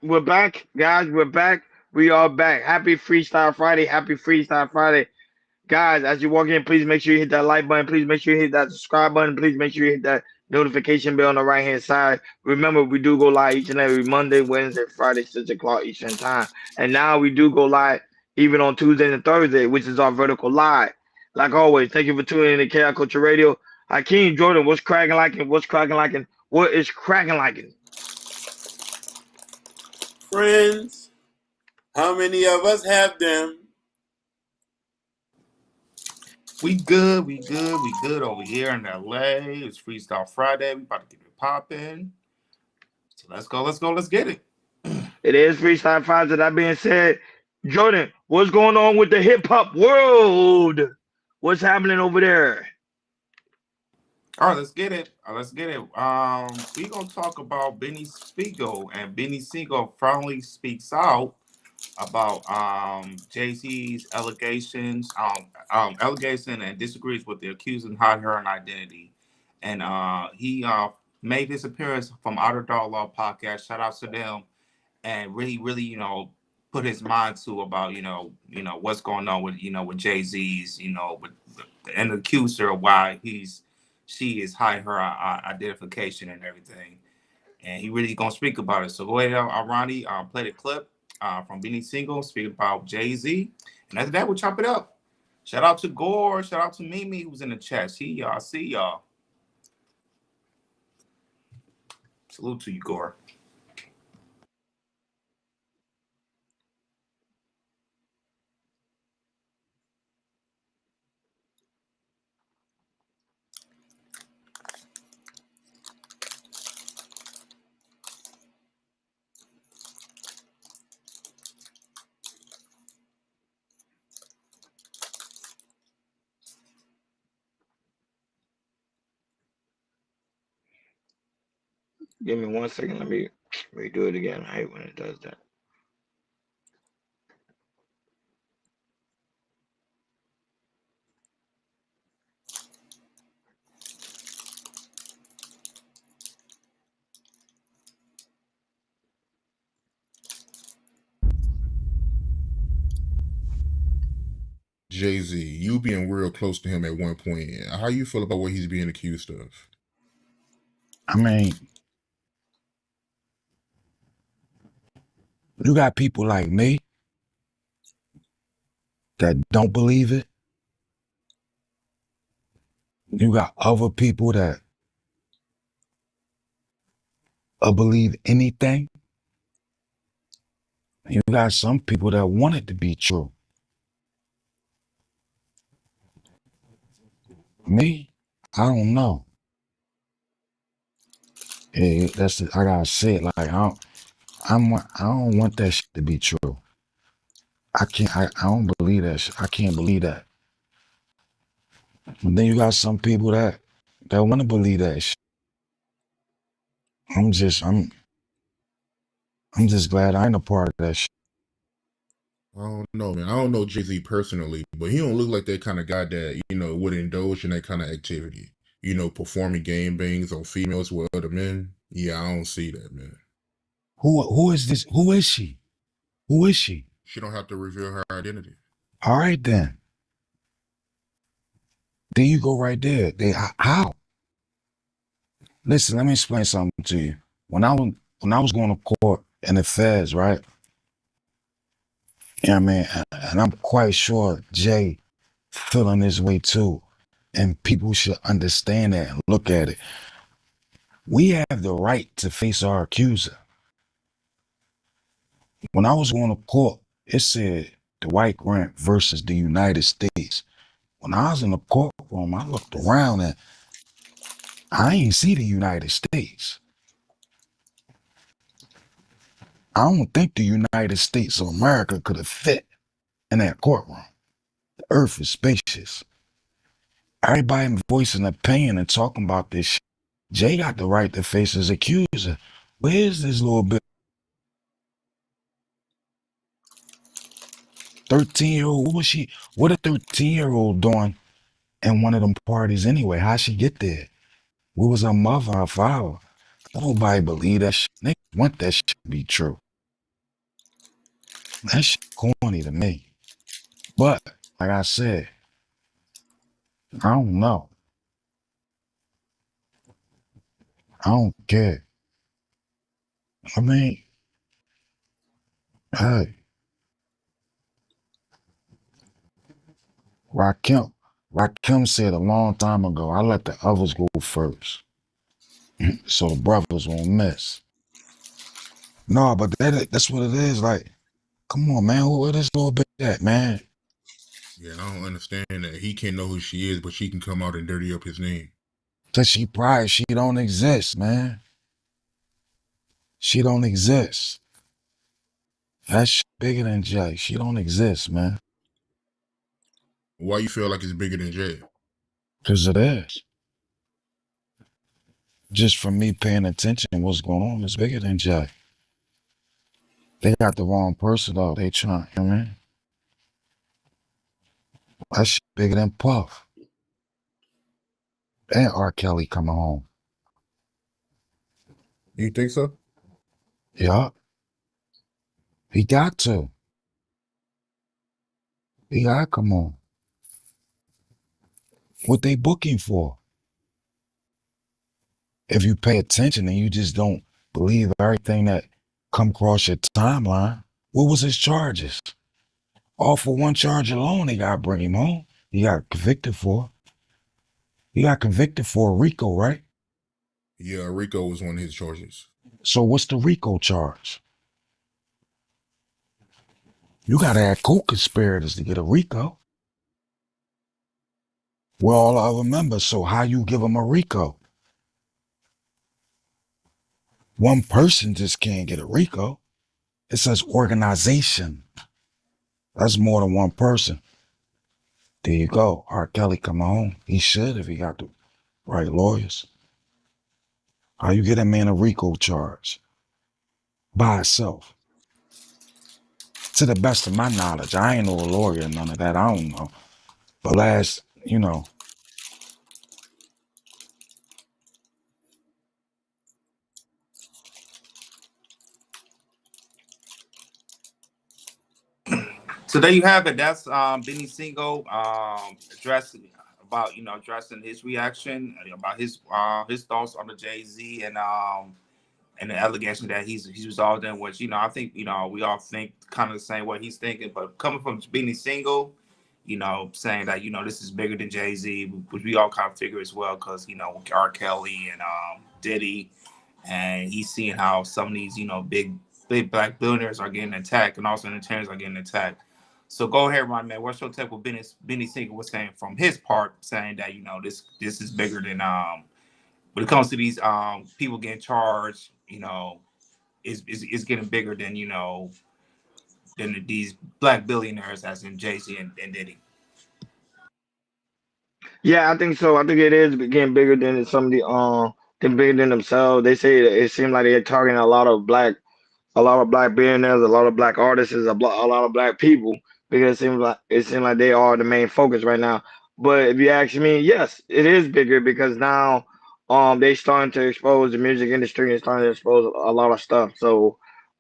We're back, guys. We're back. We are back. Happy Freestyle Friday. Happy Freestyle Friday. Guys, as you walk in, please make sure you hit that like button. Please make sure you hit that subscribe button. Please make sure you hit that notification bell on the right hand side. Remember, we do go live each and every Monday, Wednesday, Friday, 6 o'clock Eastern Time. And now we do go live even on Tuesday and Thursday, which is our vertical live. Like always, thank you for tuning in to Chaos Culture Radio. Hakeem Jordan, what's cracking like and what's cracking like and what is cracking like? Friends, how many of us have them? We good over here in LA. It's Freestyle Friday. We about to get it popping. So let's get it. It is Freestyle Friday. That being said, Jordan, what's going on with the hip hop world? What's happening over there? All right, let's get it. We gonna talk about Benny Spiegel, and Benny Spiegel finally speaks out about Jay-Z's allegation and disagrees with the accused and hide her identity. And he made his appearance from Outer Dog Law podcast. Shout out to them, and really, put his mind to about what's going on with with Jay-Z's, with and accused her of why she is hiding her identification and everything. And he really gonna speak about it. So go ahead, Ronnie, play the clip from Benny Single speaking about Jay-Z. And after that, we'll chop it up. Shout out to Gore. Shout out to Mimi who's in the chat. See y'all. Salute to you, Gore. Give me 1 second. Let me redo it again. I hate when it does that. Jay-Z, you being real close to him at one point. How you feel about what he's being accused of? I mean, you got people like me that don't believe it. You got other people that believe anything. You got some people that want it to be true. Me, I don't know. That's I gotta say it like I don't want that shit to be true. I don't believe that shit. I can't believe that. But then you got some people that want to believe that shit. I'm just glad I ain't a part of that shit. I don't know, man. I don't know Jay-Z personally, but he don't look like that kind of guy that, would indulge in that kind of activity. Performing game bangs on females with other men. Yeah, I don't see that, man. Who is this? Who is she? Who is she? She don't have to reveal her identity. All right then. There you go right there. How? Listen, let me explain something to you. When I was going to court in the feds, right? Yeah, man, and I'm quite sure Jay feeling this way too. And people should understand that and look at it. We have the right to face our accuser. When I was going to court, it said Dwight Grant versus the United States. When I was in the courtroom, I looked around and I ain't see the United States. I don't think the United States of America could have fit in that courtroom. The earth is spacious. Everybody voicing opinion and talking about this shit. Jay got the right to face his accuser. Where's this little bit? 13-year-old, what was she? What a 13-year-old doing in one of them parties anyway? How'd she get there? Where was her mother, her father? Nobody believe that shit. They want that shit to be true. That shit corny to me. But like I said, I don't know. I don't care. I mean, hey, Rakim, Rakim said a long time ago, I let the others go first, so the brothers won't miss. No, but that's what it is. Like, come on, man, what is little bit that, man? Yeah, I don't understand that. He can't know who she is, but she can come out and dirty up his name. Cause she pride, she don't exist, man. She don't exist. That shit bigger than Jay. She don't exist, man. Why you feel like it's bigger than Jay? Cause it is. Just from me paying attention to what's going on, it's bigger than Jay. They got the wrong person though. They trying, you know what I mean? That shit bigger than Puff. And R. Kelly coming home. You think so? Yeah, he got to. He got to come on. What they booking for? If you pay attention and you just don't believe everything that come across your timeline, what was his charges? All for one charge alone, they got to bring him home. He got convicted for. He got convicted for a RICO, right? Yeah, Rico was one of his charges. So what's the RICO charge? You got to have co-conspirators to get a RICO. We're all other members, so how you give them a RICO? One person just can't get a RICO. It says organization. That's more than one person. There you go. R. Kelly come home. He should if he got the right lawyers. How you get a man a RICO charge? By itself. To the best of my knowledge, I ain't no lawyer, none of that. I don't know. But last, So there you have it. That's Benny Single addressing about addressing his reaction about his thoughts on the Jay-Z and the allegation that he's resolved in, which I think we all think kind of the same way he's thinking, but coming from Benny Single, saying that this is bigger than Jay-Z, which we all kind of figure as well, because R. Kelly and Diddy, and he's seeing how some of these big black billionaires are getting attacked, and also entertainers are getting attacked. So go ahead, Ron, man. What's your take? What Benny Siegel was saying from his part, saying that this is bigger than when it comes to these people getting charged, is getting bigger than than these black billionaires, as in Jay-Z and Diddy. Yeah, I think so. I think it is getting bigger than some of the than bigger than themselves. They say it seems like they're targeting a lot of black billionaires, a lot of black artists, a lot of black people because it seems like they are the main focus right now. But if you ask me, yes, it is bigger because now they starting to expose the music industry and starting to expose a lot of stuff. So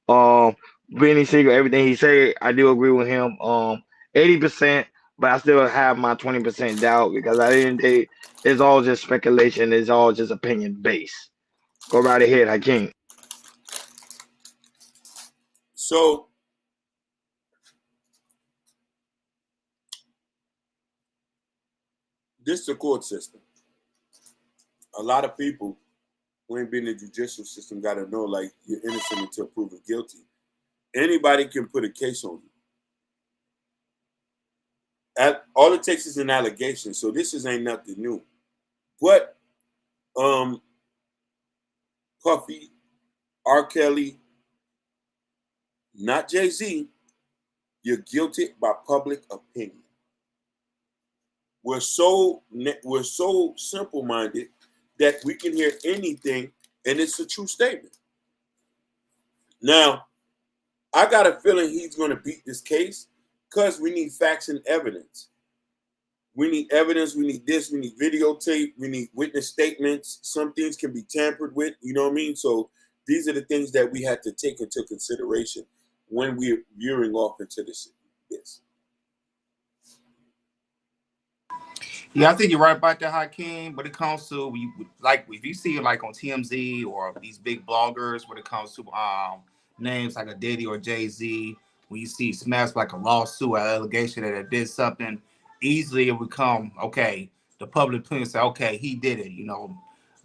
um Benny Siegel, everything he say, I do agree with him 80%, but I still have my 20% doubt because at the end of the day, it's all just speculation, it's all just opinion based. Go right ahead, Hakeem. So this is the court system. A lot of people who ain't been in the judicial system got to know, like, you're innocent until proven guilty. Anybody can put a case on you. All it takes is an allegation. So this ain't nothing new. But Puffy, R. Kelly, not Jay-Z, you're guilty by public opinion. We're so simple-minded that we can hear anything and it's a true statement. Now, I got a feeling he's going to beat this case because we need facts and evidence. We need evidence. We need this. We need videotape. We need witness statements. Some things can be tampered with. You know what I mean? So these are the things that we had to take into consideration when we're veering off into this. Yeah, I think you're right about that, Hakeem. When it comes to like if you see it like on TMZ or these big bloggers, when it comes to names like a Diddy or Jay Z, when you see smash like a lawsuit or allegation that it did something, easily it would come okay. The public opinion say okay, he did it.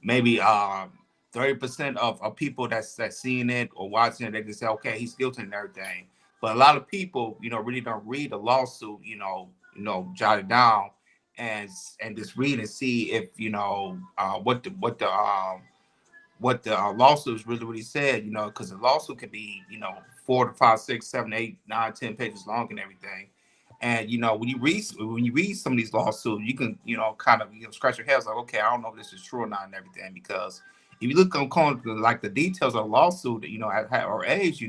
Maybe 30% of people that's seeing it or watching it, they can say okay, he's guilty and everything. But a lot of people, really don't read the lawsuit, jot it down and just read and see if what the lawsuit is really said, because the lawsuit could be 4 to 5, 6, 7, 8, 9, 10 pages long and everything. And when you read some of these lawsuits, you can kind of scratch your head like, okay, I don't know if this is true or not and everything, because if you look on like the details of the lawsuit, at her age,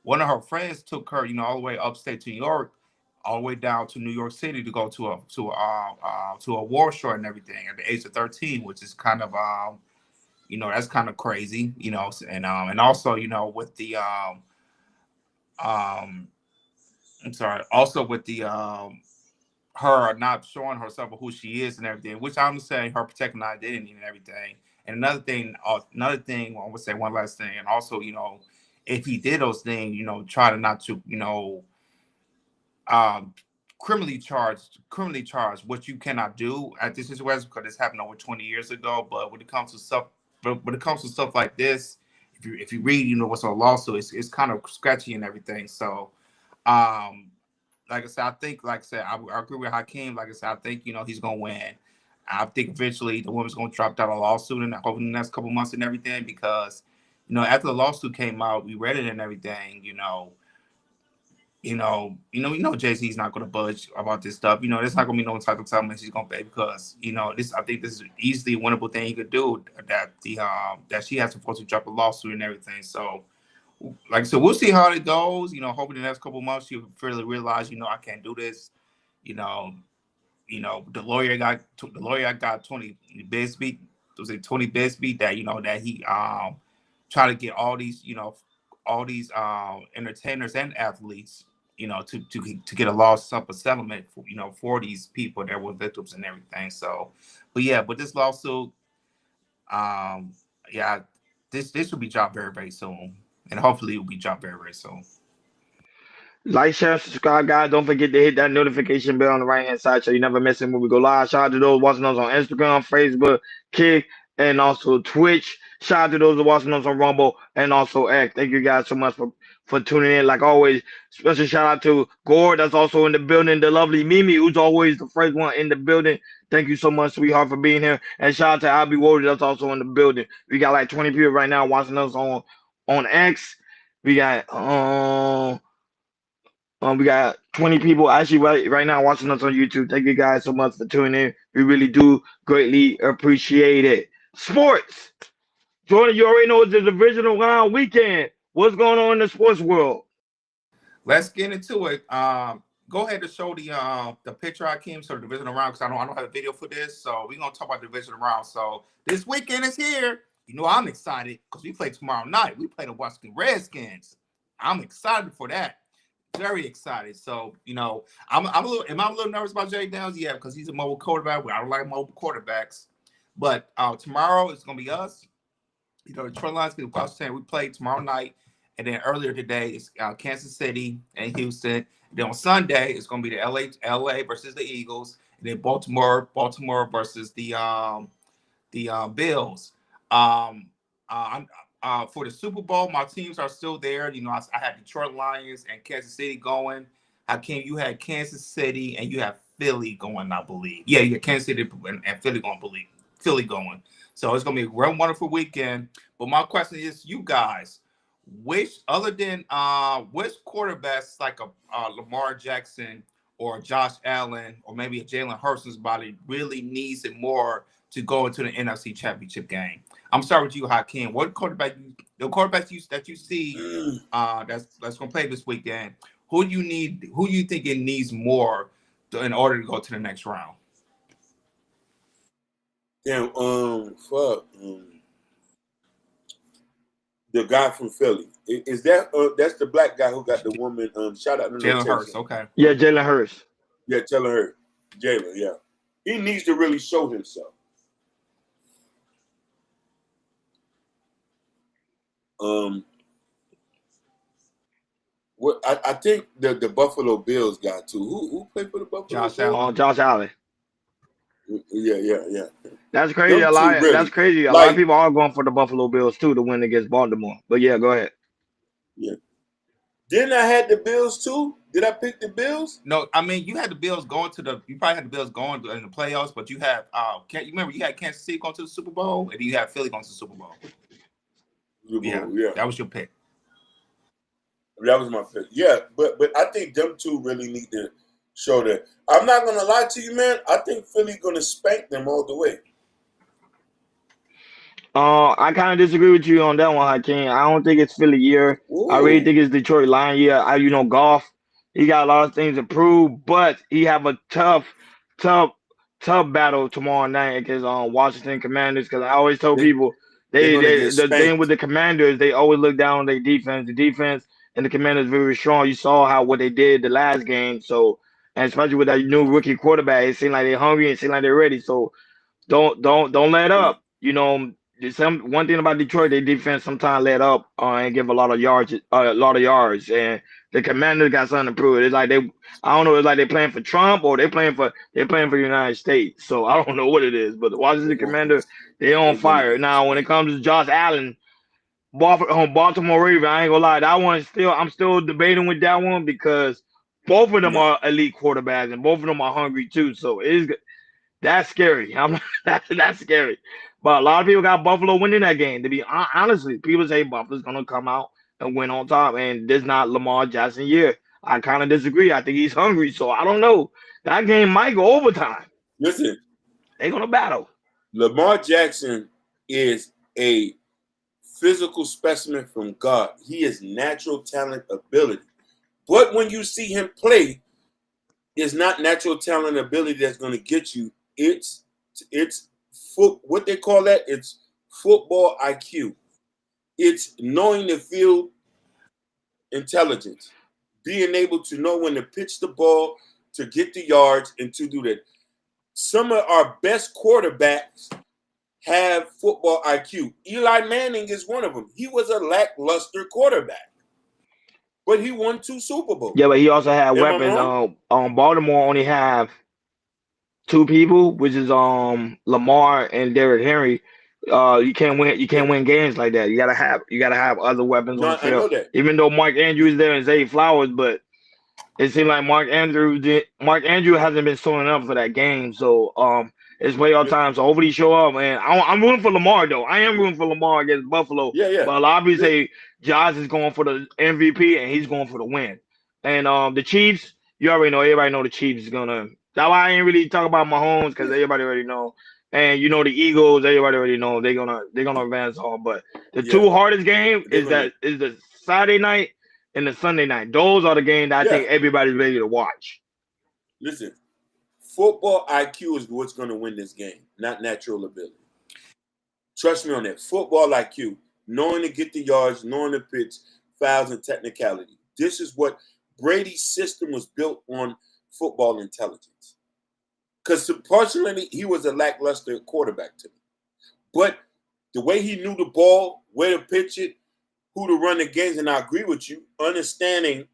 one of her friends took her, all the way upstate to New York, all the way down to New York City to go to a war show and everything at the age of 13, which is kind of that's kind of crazy, and also with the um I'm sorry, also with the her not showing herself who she is and everything, which I'm saying her protecting her identity and everything. And another thing, I would say one last thing, and also if he did those things, try to not to um, criminally charged, what you cannot do at this situation because this happened over 20 years ago. But when it comes to stuff like this, if you read, what's on a lawsuit, it's kind of sketchy and everything. So, um, like I said, I agree with Hakeem. Like I said, I think he's gonna win. I think eventually the woman's gonna drop out a lawsuit over the next couple months and everything because after the lawsuit came out, we read it and everything. Jay Z's not going to budge about this stuff. There's not going to be no type of settlement he's going to pay because this. I think this is easily a winnable thing he could do. That she has to force to drop a lawsuit and everything. So, like I said, we'll see how it goes. Hoping the next couple of months she'll fairly realize, I can't do this. You know, the lawyer got 20 Bisbee. Was it 20 Bisbee that that he try to get all these entertainers and athletes to get a large sum of settlement for these people that were victims and everything. So, but this lawsuit, um, yeah, this will be dropped very very soon, and hopefully it will be dropped very very soon. Like, share, subscribe, guys. Don't forget to hit that notification bell on the right hand side so you never miss it when we go live. Shout out to those watching us on Instagram, Facebook, Kick, and also Twitch. Shout out to those watching us on Rumble and also X. Thank you guys so much for tuning in. Like always, special shout out to Gore, that's also in the building. The lovely Mimi, who's always the first one in the building. Thank you so much, sweetheart, for being here. And shout out to Albie Warrior, that's also in the building. We got like 20 people right now watching us on X. We got we got 20 people actually right now watching us on YouTube. Thank you guys so much for tuning in. We really do greatly appreciate it. Sports. Jordan, you already know it's the divisional round weekend. What's going on in the sports world? Let's get into it. Go ahead and show the picture I came so the divisional round because I don't have a video for this. So we're gonna talk about the divisional round. So this weekend is here. I'm excited because we play tomorrow night. We play the Washington Redskins. I'm excited for that. Very excited. So am I a little nervous about Jay Downs? Yeah, because he's a mobile quarterback. I don't like mobile quarterbacks. But tomorrow it's gonna be us. Detroit Lions get Washington. We play tomorrow night, and then earlier today it's Kansas City and Houston. And then on Sunday it's going to be the LA versus the Eagles, and then Baltimore versus the Bills. Um, for the Super Bowl, my teams are still there. I had Detroit Lions and Kansas City going. You had Kansas City and you have Philly going, I believe. Yeah, you had Kansas City and Philly going, Philly going. So it's gonna be a real wonderful weekend. But my question is, you guys, which other than which quarterbacks like a Lamar Jackson or Josh Allen or maybe a Jalen Hurts' body really needs it more to go into the NFC Championship game? I'm sorry with you, Hakeem. What the quarterbacks that you see that's gonna play this weekend? Who do you need? Who do you think it needs more in order to go to the next round? Damn, fuck. The guy from Philly. Is that that's the black guy who got the woman? Shout out to Jalen Hurts. notation. Okay. Yeah, Jalen Hurts. Yeah, telling her, Jalen. Yeah, he needs to really show himself. Um, what I think the Buffalo Bills got too. Who played for the Buffalo Josh Bills? Allen. Josh Allen. Yeah. That's crazy. Them two That's really crazy. A lot of like. people are going for the Buffalo Bills too to win against Baltimore. But yeah, go ahead. Yeah. Didn't I had the Bills too? Did I pick the Bills? No, I mean you had the Bills going to the. You probably had the Bills going in the playoffs, but you have. Can't you remember you had Kansas City going to the Super Bowl, and you had Philly going to the Super Bowl. Yeah, Yeah. that was your pick. That was my pick. Yeah, but I think them two really need to show that. I'm not gonna lie to you, man. I think Philly gonna spank them all the way. I kind of disagree with you on that one, Hakeem. I don't think it's Philly year. I really Ooh. think it's Detroit Lion year. Golf. He got a lot of things to prove, but he have a tough, tough battle tomorrow night against Washington Commanders. Because I always tell They people they're gonna get the thing with spanked. the Commanders, they always look down on their defense. The defense and the Commanders very strong. You saw how what they did the last game. So and especially with that new rookie quarterback, it seemed like they're hungry and seem like they're ready. So don't let up. Some one thing about Detroit, their defense sometimes let up and give a lot of yards, and the Commanders got something to prove. It's like I don't know, it's like they're playing for Trump or they're playing for the United States. So I don't know what it is, but the They're Washington gonna Commander, get they on they're gonna fire get now. When it spanked. comes to Josh Allen, Baltimore Ravens, I ain't gonna lie, that one I'm still debating with that one because both of them Yeah. are elite quarterbacks and both of them are hungry too. So that's scary. That's scary. But a lot of people got Buffalo winning that game. To be honestly, people say Buffalo's gonna come out and win on top, and this not Lamar Jackson year. I kind of disagree. I think he's hungry, so I don't know. That game might go overtime. Listen, They're gonna battle. Lamar Jackson is a physical specimen from God. He is natural talent ability. But when you see him play, it's not natural talent ability that's going to get you. It's what they call that. It's football IQ. It's knowing the field intelligence, being able to know when to pitch the ball, to get the yards, and to do that. Some of our best quarterbacks have football IQ. Eli Manning is one of them. He was a lackluster quarterback, but he won 2 Super Bowls. Yeah, but he also had Am I weapons. wrong? Baltimore only have two people, which is Lamar and Derrick Henry. You can't win. You Yeah. can't win games like that. You gotta have other weapons on the No, I field. know that. Even though Mark Andrews there and Zay Flowers, but it seemed like Mark Andrew hasn't been showing up for that game. So it's playoff Yeah, time. So hopefully he show up. And I'm rooting for Lamar though. I am rooting for Lamar against Buffalo. yeah. But a lot of people Li- say Josh is going for the MVP and he's going for the win. And the Chiefs, you already know. Everybody know the Chiefs is gonna. That's why I ain't really talk about Mahomes because Yeah, everybody already know. And the Eagles, everybody already know they're gonna advance on. But the yeah. two hardest game They're is gonna. the Saturday night and the Sunday night. Those are the games that I Yeah, think everybody's ready to watch. listen. Football IQ is what's going to win this game, not natural ability. Trust me on that. Football IQ, knowing to get the yards, knowing the pitch, fouls, and technicality. This is what Brady's system was built on football intelligence. Because personally, he was a lackluster quarterback to me. But the way he knew the ball, where to pitch it, who to run the games, and I agree with you, understanding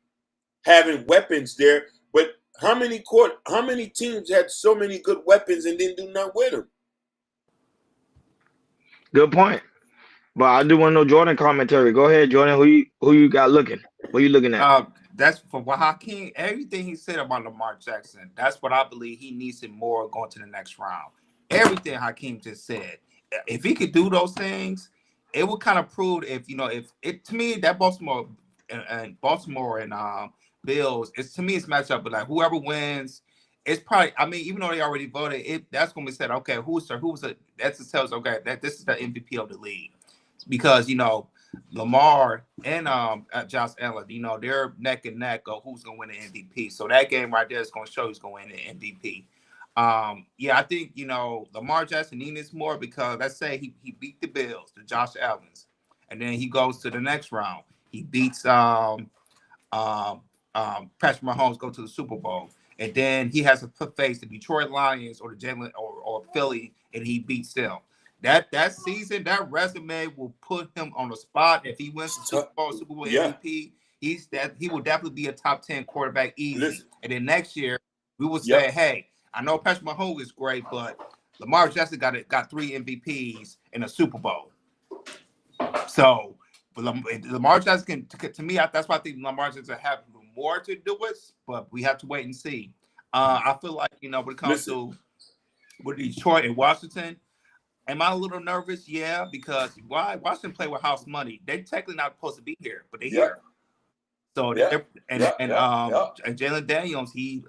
having weapons there. But how many teams had so many good weapons and didn't do nothing with them? Good point. But I do want to know Jordan commentary. Go ahead, Jordan. Who you got looking? What you looking at? That's for what Hakeem. Everything he said about Lamar Jackson. That's what I believe he needs it more going to the next round. Everything Hakeem just said. If he could do those things, it would kind of prove if it to me that Baltimore and Bills. It's to me it's matched up. But like whoever wins, it's probably. I mean, even though they already voted, that's going to be said. Okay, who's the that just tells okay that this is the MVP of the league because Lamar and Josh Allen, they're neck and neck of who's gonna win the MVP. So that game right there is gonna show who's gonna win the MVP. Yeah, I think Lamar Jackson needs more because let's say he beat the Bills, the Josh Allens, and then he goes to the next round. He beats um, Patrick Mahomes, go to the Super Bowl, and then he has to face the Detroit Lions or the Jalen or Philly, and he beats them. That season, that resume will put him on the spot. If he wins the Super Bowl Yeah. MVP, he will definitely be a top 10 quarterback easy. Listen. And then next year, we will say, Yep. hey, I know Patrick Mahomes is great, but Lamar Jackson got 3 MVPs in a Super Bowl. So, but Lamar Jackson to me, that's why I think Lamar Jackson have more to do with, but we have to wait and see. I feel like, when it comes to with Detroit and Washington, am I a little nervous? Yeah, because why Washington play with house money? They're technically not supposed to be here, but they're here. So and Jalen Daniels, he's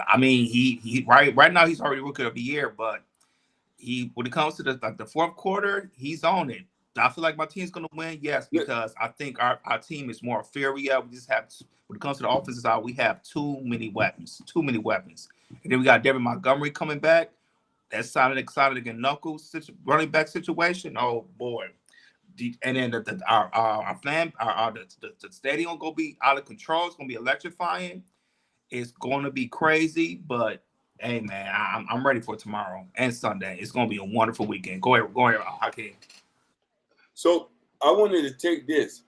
I mean he right now he's already rookie of the year, but when it comes to the fourth quarter, he's on it. I feel like my team's gonna win, yes, because I think our team is more inferior. We just have when it comes to the offensive side, we have too many weapons. And then we got David Montgomery coming back. That's Sonic and Knuckles running back situation. Oh boy. And then the stadium gonna be out of control. It's gonna be electrifying. It's gonna be crazy, but hey man, I'm ready for tomorrow and Sunday. It's gonna be a wonderful weekend. Go ahead, Hakeem. So I wanted to take this.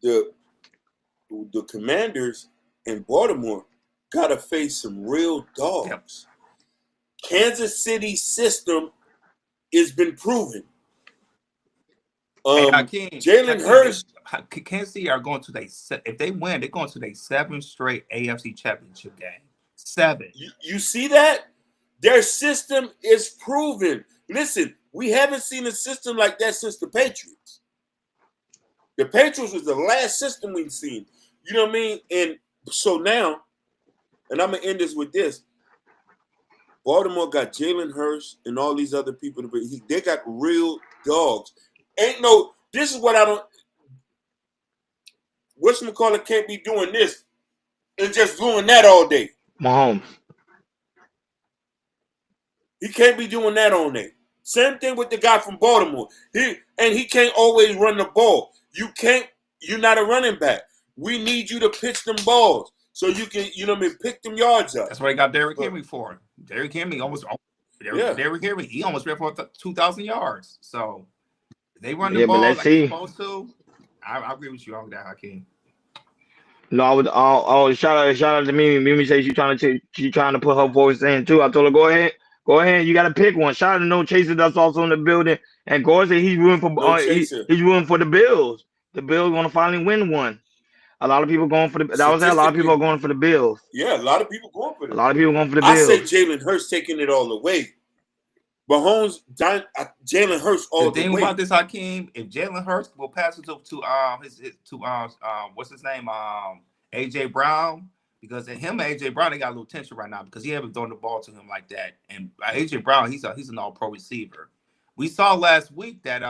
The Commanders in Baltimore gotta face some real dogs. Yep. Kansas City system has been proven. Jalen Hurts, Kansas City are going to if they win, they're going to their 7th straight AFC Championship game. 7. You see that? Their system is proven. Listen, we haven't seen a system like that since the Patriots. The Patriots was the last system we've seen. You know what I mean? And so now, and I'm gonna end this with this. Baltimore got Jalen Hurts and all these other people. They got real dogs. This is what I don't. Whatchamacallit can't be doing this and just doing that all day. Mahomes. He can't be doing that all day. Same thing with the guy from Baltimore. He can't always run the ball. You're not a running back. We need you to pitch them balls so you can, pick them yards up. That's what he got Derrick Henry for. Derrick Henry Derrick Henry, he almost ran for 2,000 yards. So they run the ball like they're supposed to. I agree with you on that, Hakeem. No, shout out to Mimi. Mimi says she's trying to put her voice in too. I told her go ahead. You got to pick one. Shout out to No Chaser that's also in the building. And Gore said he's rooting for he's rooting for the Bills. The Bills going to finally win one. A lot of people going for a lot of people are going for the Bills. Yeah, a lot of people going for them. A lot of people going for the Bills. I say Jalen Hurts taking it all away. Mahomes, Jalen Hurts all the way. The thing about this, Hakeem, if Jalen Hurts will pass it to what's his name, AJ Brown, because him and AJ Brown, they got a little tension right now because he haven't thrown the ball to him like that. And AJ Brown, he's an all-pro receiver. We saw last week that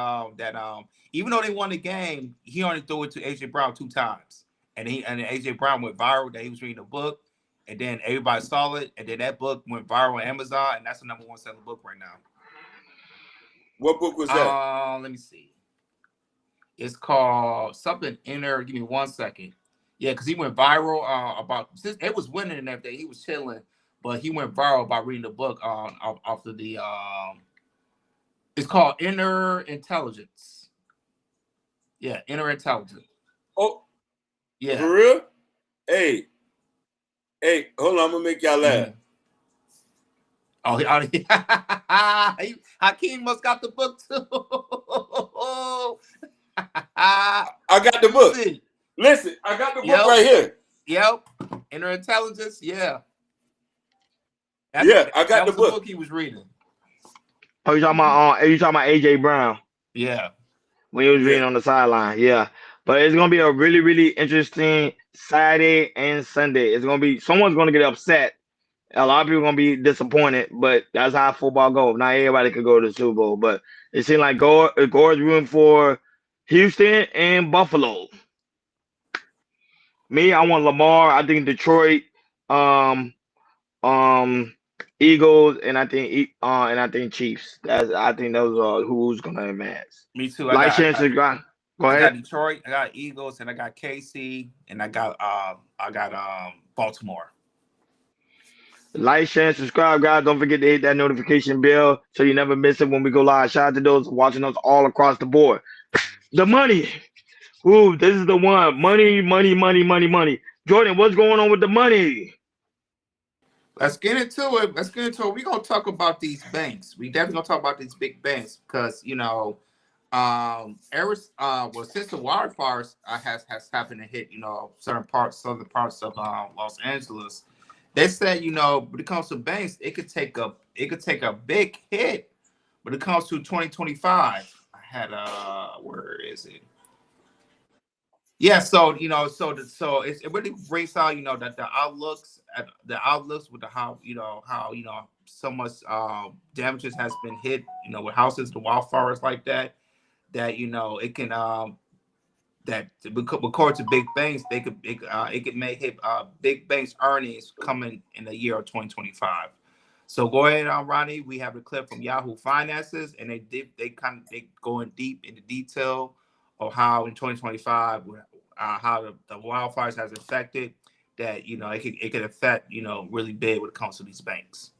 even though they won the game, he only threw it to AJ Brown 2 times, and AJ Brown went viral that he was reading a book. And then everybody saw it, and then that book went viral on Amazon, and that's the #1 selling book right now. What book was that? Let me see. It's called something Inner. Give me 1 second. Yeah, because he went viral since it was winning and everything. He was chilling, but he went viral by reading the book off of the. It's called Inner Intelligence. Yeah, Inner Intelligence. Oh, yeah. For real? Hey, hold on, I'm gonna make y'all laugh. Hakeem must got the book too. I got the book. Listen, I got the book right here. Yep, Inner Intelligence. Yeah. I got the book he was reading. Oh, you talking about AJ Brown? Yeah. When he was reading on the sideline, yeah. But it's gonna be a really, really interesting Saturday and Sunday. It's gonna be someone's gonna get upset. A lot of people are gonna be disappointed, but that's how football goes. Not everybody could go to the Super Bowl, but it seems like Gore's rooting for Houston and Buffalo. Me, I want Lamar. I think Detroit. Eagles, and I think Chiefs. I think those are who's gonna advance. Me too. Light chances, go I got ahead. Detroit, I got Eagles, and I got KC, and I got Baltimore. Like, share, and subscribe, guys. Don't forget to hit that notification bell so you never miss it when we go live. Shout out to those watching us all across the board. The money. Ooh, this is the one. Money, money, money, money, money. Jordan, what's going on with the money? Let's get into it. Let's get into it. We're gonna talk about these banks. We definitely gonna talk about these big banks because since the wildfires has happened to hit southern parts of Los Angeles, they said when it comes to banks, it could take a big hit. When it comes to 2025, I had where is it? Yeah, so it really brings out that the outlooks with the how so much damages has been hit with houses, the wildfires like that it can that according to big banks it could make hit big banks earnings coming in the year of 2025. So go ahead, Ronnie. We have a clip from Yahoo Finances, and they going deep into detail of how in 2025 how the wildfires has affected that it could affect really big when it comes to these banks.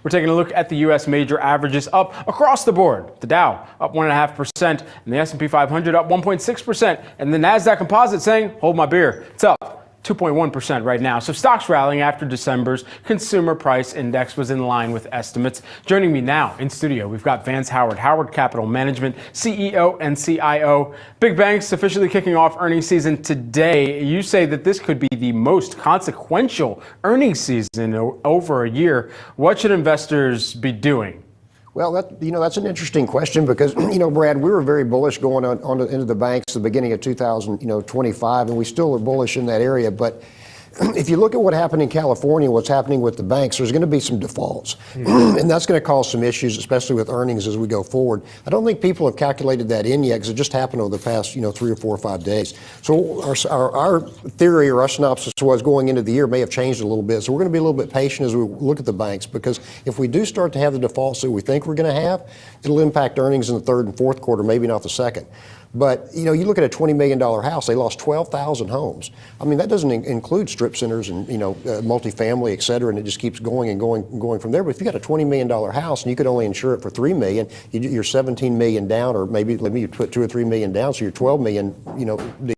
We're taking a look at the U.S. major averages up across the board. The Dow up 1.5%, and the S&P 500 up 1.6%, and the Nasdaq Composite saying, "Hold my beer." It's up 2.1% right now. So stocks rallying after December's consumer price index was in line with estimates. Joining me now in studio, we've got Vance Howard, Howard Capital Management CEO and CIO. Big banks officially kicking off earnings season today. You say that this could be the most consequential earnings season over a year. What should investors be doing? Well, that's an interesting question because, Brad, we were very bullish going into the banks at the beginning of 2025, and we still are bullish in that area. But if you look at what happened in California, what's happening with the banks, there's going to be some defaults. And that's going to cause some issues, especially with earnings as we go forward. I don't think people have calculated that in yet because it just happened over the past, 3 or 4 or 5 days. So our theory or our synopsis was going into the year may have changed a little bit. So we're going to be a little bit patient as we look at the banks because if we do start to have the defaults that we think we're going to have, it'll impact earnings in the third and fourth quarter, maybe not the second. But, you look at a $20 million house, they lost 12,000 homes. I mean, that doesn't include strip centers and, multifamily, et cetera, and it just keeps going and going from there. But if you got a $20 million house and you could only insure it for $3 million, you're $17 million down, or maybe you put $2 or $3 million down, so you're $12 million,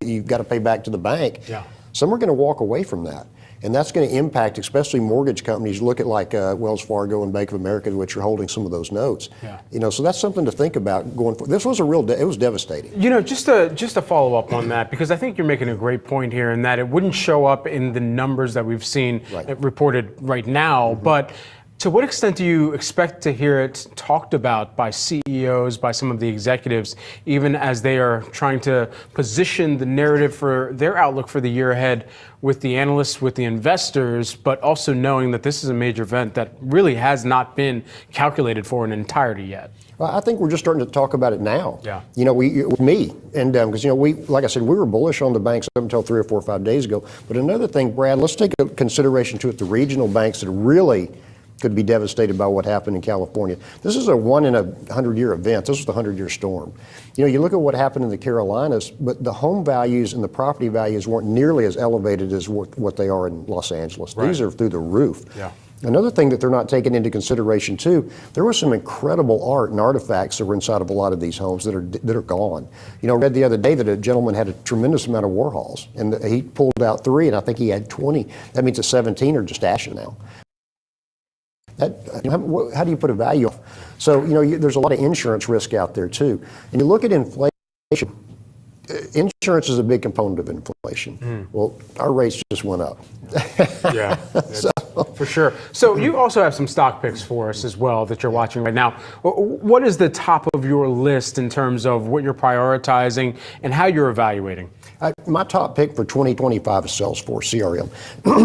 you've got to pay back to the bank. Yeah. Some are going to walk away from that. And that's going to impact, especially mortgage companies. Look at like Wells Fargo and Bank of America, which are holding some of those notes. Yeah. So that's something to think about going forward. This was it was devastating. Just to follow up on that, because I think you're making a great point here in that it wouldn't show up in the numbers that we've seen reported right now, but to what extent do you expect to hear it talked about by CEOs, by some of the executives, even as they are trying to position the narrative for their outlook for the year ahead with the analysts, with the investors, but also knowing that this is a major event that really has not been calculated for in entirety yet? Well, I think we're just starting to talk about it now. Yeah. Because like I said, we were bullish on the banks up until 3 or 4 or 5 days ago. But another thing, Brad, let's take a consideration to it. The regional banks that really could be devastated by what happened in California. This is a 1 in a 100-year event. This was the 100-year storm. You look at what happened in the Carolinas, but the home values and the property values weren't nearly as elevated as what they are in Los Angeles. Right. These are through the roof. Yeah. Another thing that they're not taking into consideration too, there was some incredible art and artifacts that were inside of a lot of these homes that are gone. I read the other day that a gentleman had a tremendous amount of Warhols, and he pulled out 3, and I think he had 20. That means that 17 are just ashes now. How do you put a value on? So, there's a lot of insurance risk out there too. And you look at inflation, insurance is a big component of inflation. Well, our rates just went up. Yeah, for sure. So you also have some stock picks for us as well that you're watching right now. What is the top of your list in terms of what you're prioritizing and how you're evaluating? My top pick for 2025 is Salesforce CRM.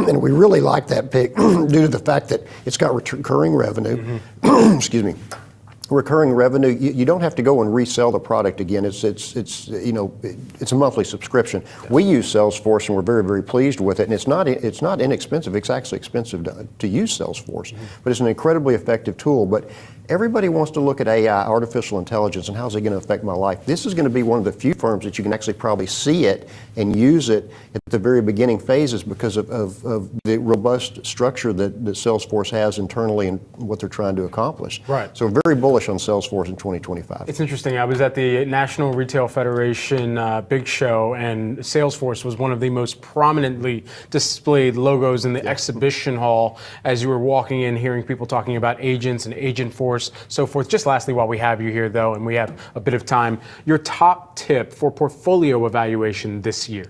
And we really like that pick due to the fact that it's got recurring revenue. Excuse me. recurring revenue. You don't have to go and resell the product again. It's a monthly subscription. We use Salesforce and we're very, very pleased with it. And it's not inexpensive. It's actually expensive to use Salesforce, but it's an incredibly effective tool. But everybody wants to look at AI, artificial intelligence, and how's it going to affect my life. This is going to be one of the few firms that you can actually probably see it and use it at the very beginning phases because of the robust structure that Salesforce has internally and what they're trying to accomplish. Right. So very bullish on Salesforce in 2025. It's interesting. I was at the National Retail Federation big show, and Salesforce was one of the most prominently displayed logos in the exhibition hall as you were walking in, hearing people talking about agents and agent force, so forth. Just lastly, while we have you here, though, and we have a bit of time, your top tip for portfolio evaluation this year?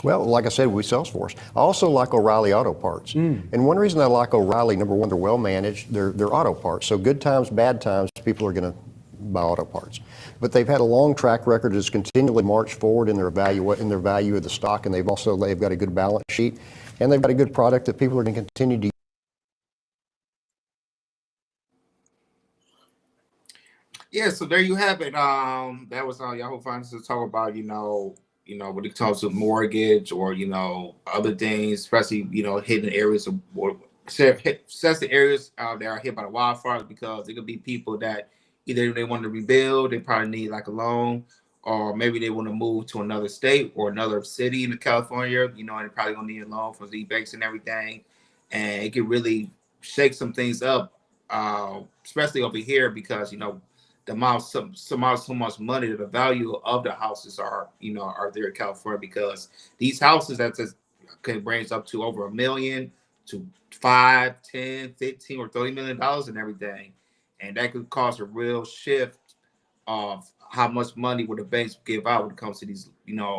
Well, like I said, we Salesforce. I also like O'Reilly Auto Parts. And one reason I like O'Reilly, number one, they're well managed. They're auto parts. So good times, bad times, people are going to buy auto parts. But they've had a long track record that's continually marched forward in their value of the stock, and they've got a good balance sheet, and they've got a good product that people are going to continue to use. Yeah, so there you have it. That was Yahoo Finance to talk about, when it comes to mortgage or, other things, especially, hidden areas or sensitive areas that are hit by the wildfires, because it could be people that either they want to rebuild, they probably need like a loan, or maybe they want to move to another state or another city in California, and they're probably gonna need a loan from the banks and everything. And it could really shake some things up, especially over here, because the amount so much money, the value of the houses are there in California, because these houses that just can range up to over $1 million to 5, 10, 15, or $30 million and everything. And that could cause a real shift of how much money would the banks give out when it comes to these,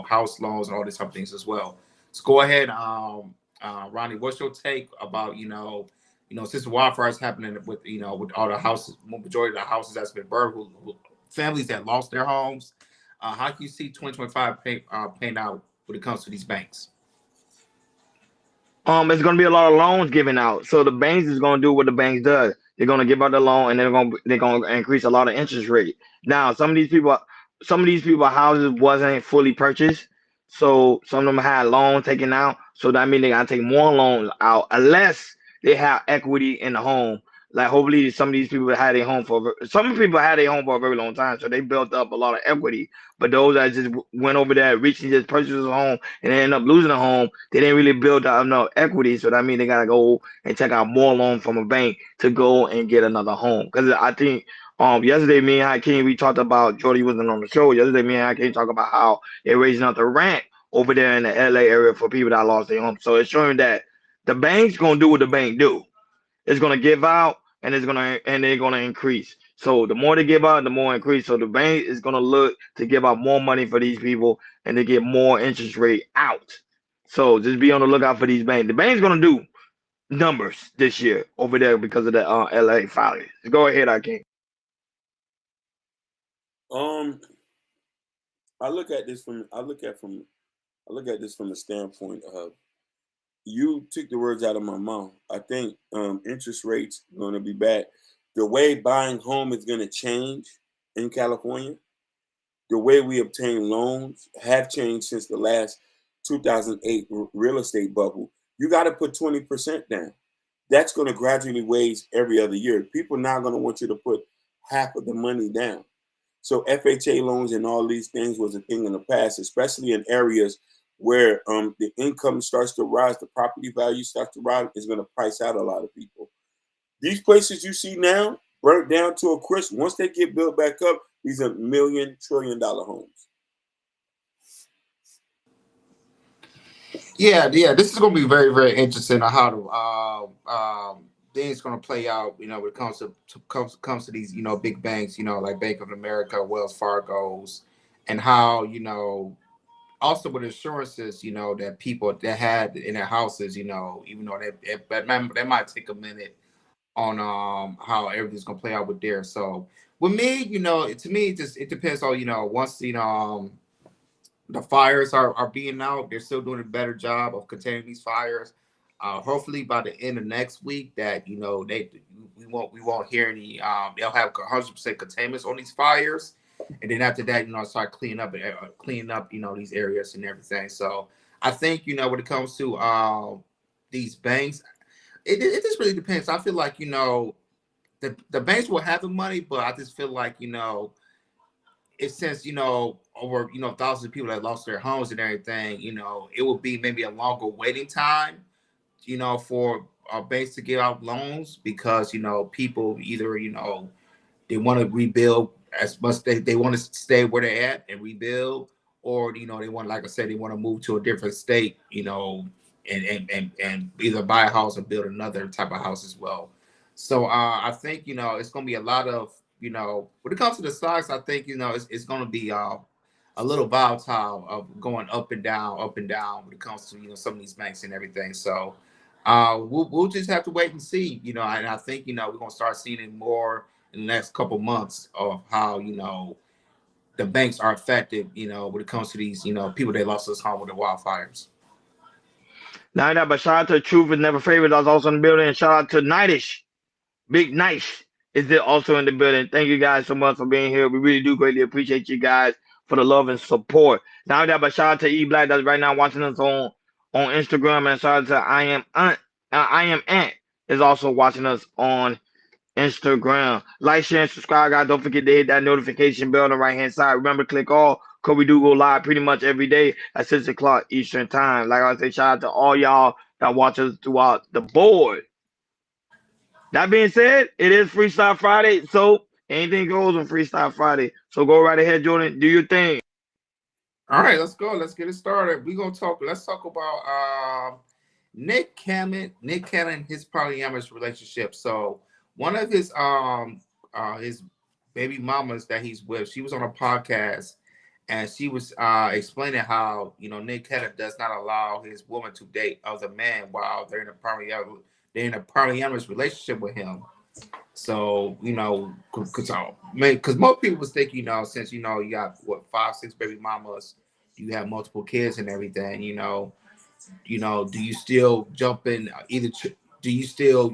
house loans and all these other things as well. So go ahead, Ronnie, what's your take about, since the wildfire is happening with all the houses, majority of the houses that's been burned, families that lost their homes, how can you see 2025 paying out when it comes to these banks? It's gonna be a lot of loans given out. So the banks is gonna do what the banks does. They're gonna give out the loan and they're gonna increase a lot of interest rate. Now some of these people houses wasn't fully purchased. So some of them had loans taken out. So that means they gotta take more loans out unless they have equity in the home. Like hopefully some of these people had a home for some people had a home for a very long time, so they built up a lot of equity. But those that just went over there, recently just purchased a home and they end up losing a home, they didn't really build up enough equity. So that means they gotta go and take out more loan from a bank to go and get another home. Because I think yesterday me and Hakeem we talked about Jordy wasn't on the show. Yesterday me and Hakeem talked about how they're raising up the rent over there in the LA area for people that lost their home. So it's showing that the bank's gonna do what the bank do. It's gonna give out and they're gonna increase. So the more they give out, the more increase. So the bank is gonna look to give out more money for these people and to get more interest rate out. So just be on the lookout for these banks. The bank's gonna do numbers this year over there because of the LA filings. Go ahead, I can. Um, I look at this from the standpoint of, you took the words out of my mouth. I think interest rates are going to be bad. The way buying home is going to change in California. The way we obtain loans have changed since the last 2008 real estate bubble. You got to put 20% down. That's going to gradually raise every other year. People are now going to want you to put half of the money down. So FHA loans and all these things was a thing in the past, especially in areas where the income starts to rise, the property value starts to rise, is going to price out a lot of people. These places you see now, burnt down to a crisp, once they get built back up, these are $1 trillion homes. Yeah. This is going to be very, very interesting on how things going to play out. When it comes to these, big banks, like Bank of America, Wells Fargo's, and how also with insurances, that people that had in their houses, even though that might take a minute on how everything's gonna play out with there. So with me, to me, it depends on once the fires are being out, they're still doing a better job of containing these fires. hopefully by the end of next week that we won't hear any. They'll have 100% containments on these fires, and then after that, start cleaning up these areas and everything. So I think when it comes to these banks, it just really depends. I feel like the banks will have the money, but I just feel like it since over thousands of people that lost their homes and everything, it will be maybe a longer waiting time, for banks to give out loans because people either they want to rebuild as much they want to stay where they're at and rebuild, or they want, like I said, they want to move to a different state, and either buy a house or build another type of house as well. So I think it's going to be a lot of when it comes to the stocks. I think it's going to be a little volatile of going up and down when it comes to some of these banks and everything. So we'll just have to wait and see. And I think we're going to start seeing it more in the next couple months of how the banks are affected. When it comes to these people that lost us home with the wildfires. Now that, but shout out to Truth is Never Favorite. That's also in the building. And shout out to Nightish. Big Nice is it also in the building. Thank you guys so much for being here. We really do greatly appreciate you guys for the love and support. Now that, but shout out to E Black that's right now watching us on Instagram, and shout out to I am Ant is also watching us on Instagram. Like, share, and subscribe, guys. Don't forget to hit that notification bell on the right hand side. Remember, click all, because we do go live pretty much every day at 6 o'clock Eastern Time. Like I say, shout out to all y'all that watch us throughout the board. That being said, it is Freestyle Friday, so anything goes on Freestyle Friday. So go right ahead, Jordan. Do your thing. All right, let's go. Let's get it started. Let's talk about Nick Cannon, his polyamorous relationship. So one of his baby mamas that he's with, she was on a podcast and she was explaining how Nick Cannon does not allow his woman to date other men while they're in a polyamorous relationship with him. So because most people was thinking since you got what 5-6 baby mamas, you have multiple kids and everything, do you still jump in do you still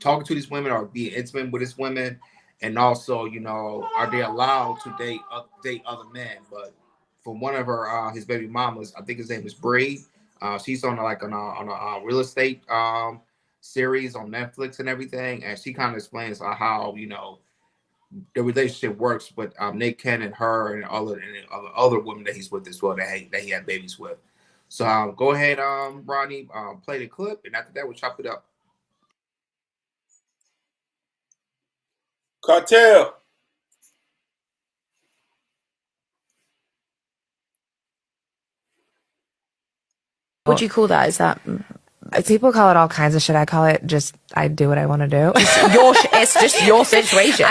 talking to these women or be intimate with these women, and also are they allowed to date other men? But from one of his baby mamas, I think his name is Bree. She's on a real estate series on Netflix and everything, and she kind of explains how the relationship works with Nick Cannon, her, and other women that he's with as well that he had babies with. So go ahead, Ronnie, play the clip, and after that we'll chop it up. Cartel. What would you call that? Is that People call it all kinds of shit. I call it just, I do what I want to do. it's just your situation.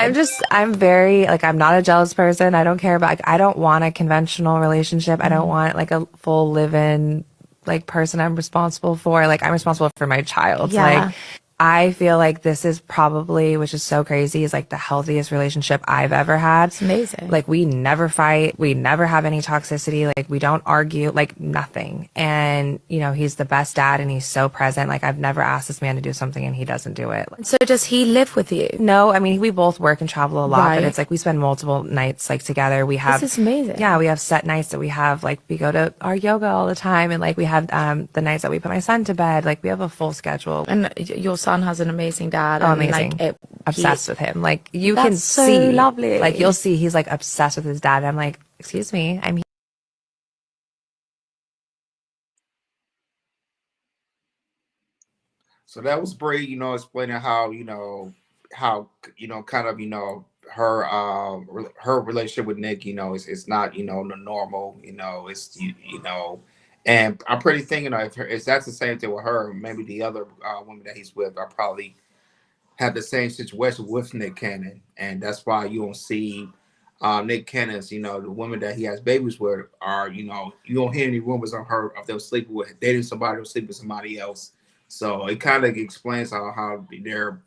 I'm very, like, I'm not a jealous person. I don't care about, like, I don't want a conventional relationship. I don't want like a full live-in, like, person I'm responsible for. Like, I'm responsible for my child. Yeah. Like, I feel like this is probably, which is so crazy, is like the healthiest relationship I've ever had. It's amazing. Like, we never fight. We never have any toxicity. Like, we don't argue, like, nothing. And, he's the best dad and he's so present. Like, I've never asked this man to do something and he doesn't do it. So does he live with you? No, I mean, we both work and travel a lot, Right. but it's like we spend multiple nights, like, together. We have, This is amazing. yeah, we have set nights that we have, like, we go to our yoga all the time. And, like, we have the nights that we put my son to bed. Like, we have a full schedule. And your son has an amazing dad. Oh, and, amazing. Like, Obsessed with him. Like, you That's can so see. lovely. Like, you'll see he's, like, obsessed with his dad. I'm like, excuse me, I'm here. So that was Bree, explaining how kind of her relationship with Nick, it's not the normal, it's and I'm pretty thinking if that's the same thing with her, maybe the other women that he's with are probably have the same situation with Nick Cannon, and that's why you don't see Nick Cannon's, the women that he has babies with are, you don't hear any rumors of them sleeping with dating somebody or sleeping with somebody else. So it kind of explains how their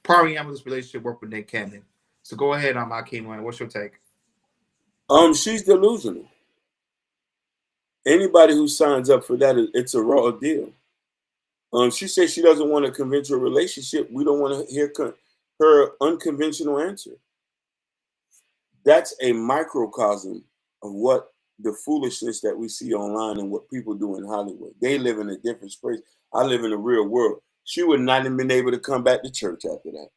polyamorous relationship work with Nick Cannon. So go ahead, Akeem. What's your take? She's delusional. Anybody who signs up for that, it's a raw deal. She said she doesn't want a conventional relationship. We don't want to hear her unconventional answer. That's a microcosm of what the foolishness that we see online and what people do in Hollywood. They live in a different space. I live in the real world. She would not have been able to come back to church after that.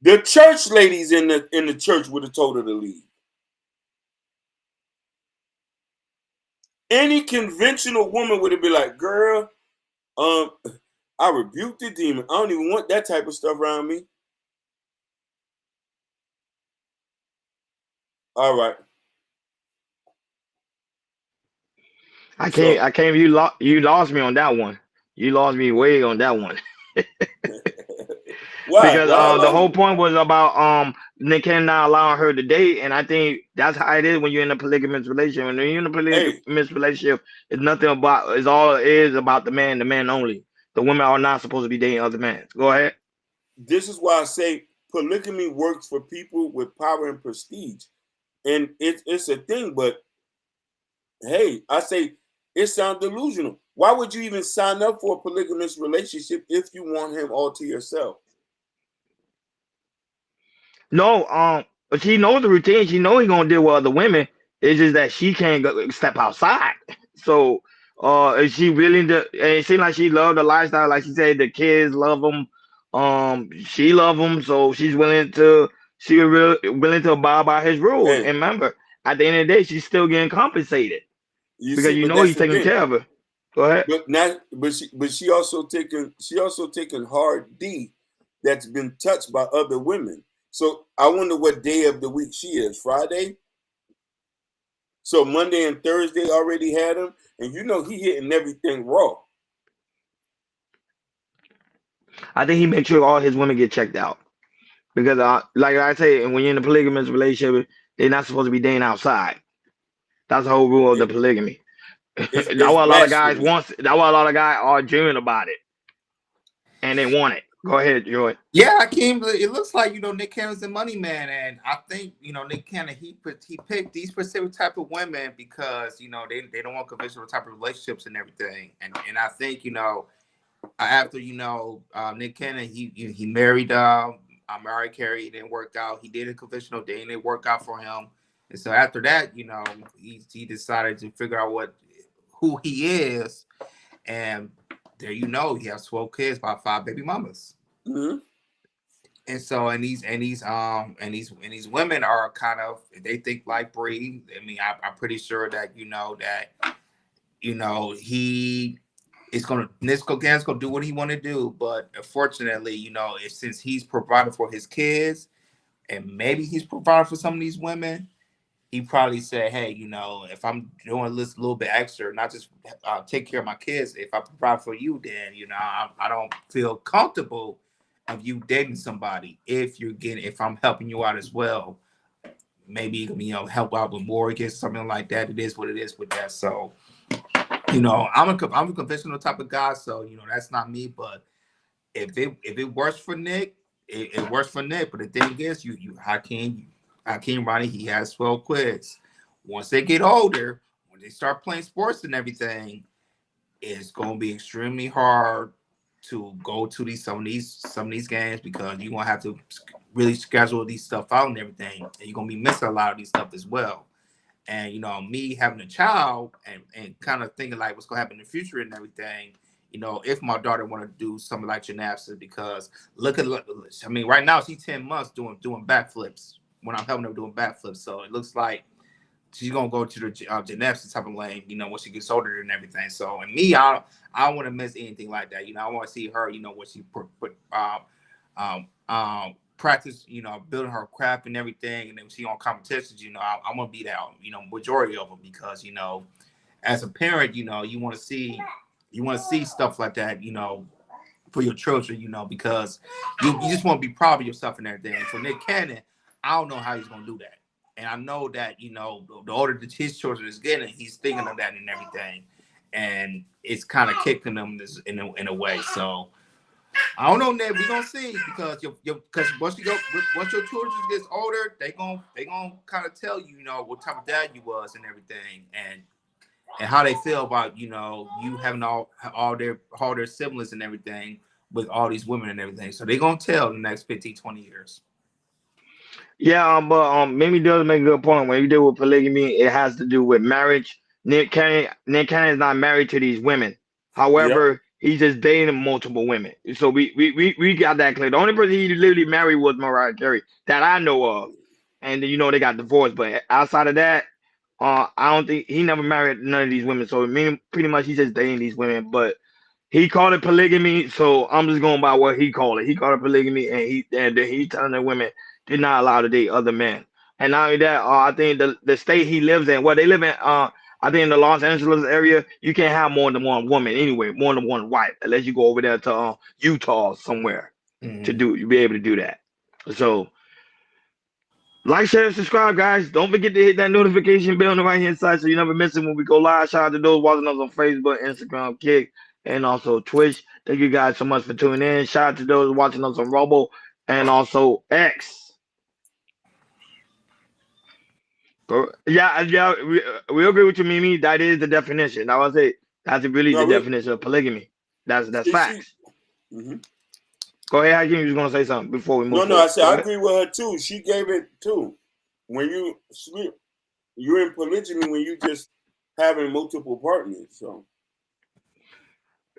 The church ladies in the church would have told her to leave. Any conventional woman would have been like, girl, I rebuke the demon. I don't even want that type of stuff around me. All right. I can't. You lost me on that one. You lost me way on that one. Why? Because the whole point was about Nick Cannon not allowing her to date, and I think that's how it is when you're in a polygamous relationship. When you're in a polygamous relationship, it's nothing about. It's all it is about the man only. The women are not supposed to be dating other men. Go ahead. This is why I say polygamy works for people with power and prestige, and it's a thing. But hey, I say it sounds delusional. Why would you even sign up for a polygamous relationship if you want him all to yourself? No, but she knows the routine. She knows he's gonna deal with other women. It's just that she can't step outside. So, is she willing to? And it seems like she loved the lifestyle. Like she said, the kids love him. She love him, so she's willing to. She willing to abide by his rules. And And remember, at the end of the day, she's still getting compensated you because see, you but know that's he's the taking thing. care of her. Go ahead. But she also taken hard D that's been touched by other women. So I wonder what day of the week she is. Friday. So Monday and Thursday already had him, and you know he hitting everything raw. I think he makes sure all his women get checked out because, like I say, when you're in a polygamous relationship, they're not supposed to be dating outside. That's the whole rule of the It, polygamy. That's it's what a lot of guys blasphemy. want. That's why a lot of guys are dreaming about it and they want it. Go ahead, Joy. Yeah, I can't believe it. Looks like Nick Cannon's the money man, and I think Nick Cannon he picked these specific type of women because they don't want conventional type of relationships and everything, and I think after Nick Cannon he married Mariah Carey. It didn't work out. He did a conventional dating. It didn't work out for him, and so after that he decided to figure out who he is, and there he has 12 kids by 5 baby mamas. Mm-hmm. And so these women are kind of, they think like Bree. I mean, I'm pretty sure that he is gonna Gan's gonna do what he want to do, but unfortunately, since he's providing for his kids and maybe he's providing for some of these women, he probably said, hey, if I'm doing this a little bit extra, not just take care of my kids, if I provide for you, then I don't feel comfortable of you dating somebody if I'm helping you out as well. Maybe help out with mortgage, something like that. It is what it is with that. So I'm a conventional type of guy, so that's not me. But if it works for Nick, it works for Nick. But the thing is, Hakeem Ronnie, he has 12 kids. Once they get older, when they start playing sports and everything, it's gonna be extremely hard to go to some of these games because you're gonna have to really schedule these stuff out and everything, and you're gonna be missing a lot of these stuff as well. And me having a child and kind of thinking like what's gonna happen in the future and everything. If my daughter want to do something like gymnastics, because right now she's 10 months doing backflips when I'm helping her doing backflips. So it looks like she's gonna go to the gymnastics type of lane, when she gets older and everything. So, and me, I don't want to miss anything like that. I want to see her, what she practice, building her craft and everything. And then she on competitions, I'm gonna be that, majority of them because, as a parent, you want to see stuff like that, for your children, because you just want to be proud of yourself and everything. And for Nick Cannon, I don't know how he's gonna do that. And I know that, the older that his children is getting, he's thinking of that and everything. And it's kind of kicking them in a way. So I don't know, Ned. We're gonna see because because once your children gets older, they gonna kind of tell you, what type of dad you was and everything. And how they feel about you having all their siblings and everything with all these women and everything. So they're gonna tell in the next 15, 20 years. Yeah, but Mimi does make a good point. When you deal with polygamy, it has to do with marriage. Nick Cannon is not married to these women. Yep. However, he's just dating multiple women. So we got that clear. The only person he literally married was Mariah Carey that I know of, and they got divorced. But outside of that, I don't think he never married none of these women. So pretty much he's just dating these women. But he called it polygamy, so I'm just going by what he called it. He called it polygamy, and he telling the women they're not allowed to date other men. And not only that, I think the state he lives in, well, they live in, I think in the Los Angeles area, you can't have more than one woman anyway, more than one wife, unless you go over there to Utah somewhere to Mhm. do, you be able to do that. So like, share, and subscribe, guys. Don't forget to hit that notification bell on the right hand side so you never miss it when we go live. Shout out to those watching us on Facebook, Instagram, Kick, and also Twitch. Thank you guys so much for tuning in. Shout out to those watching us on Robo and also X. Yeah, we agree with you, Mimi. That is the definition. That was it. That's really the No, we definition of polygamy. That's she. facts. Hmm. Go ahead, Hakeem. You was gonna say something before we No, move no. I forward. said Go I ahead. agree with her too. She gave it too. When you sleep, you're in polygyny when you just having multiple partners. So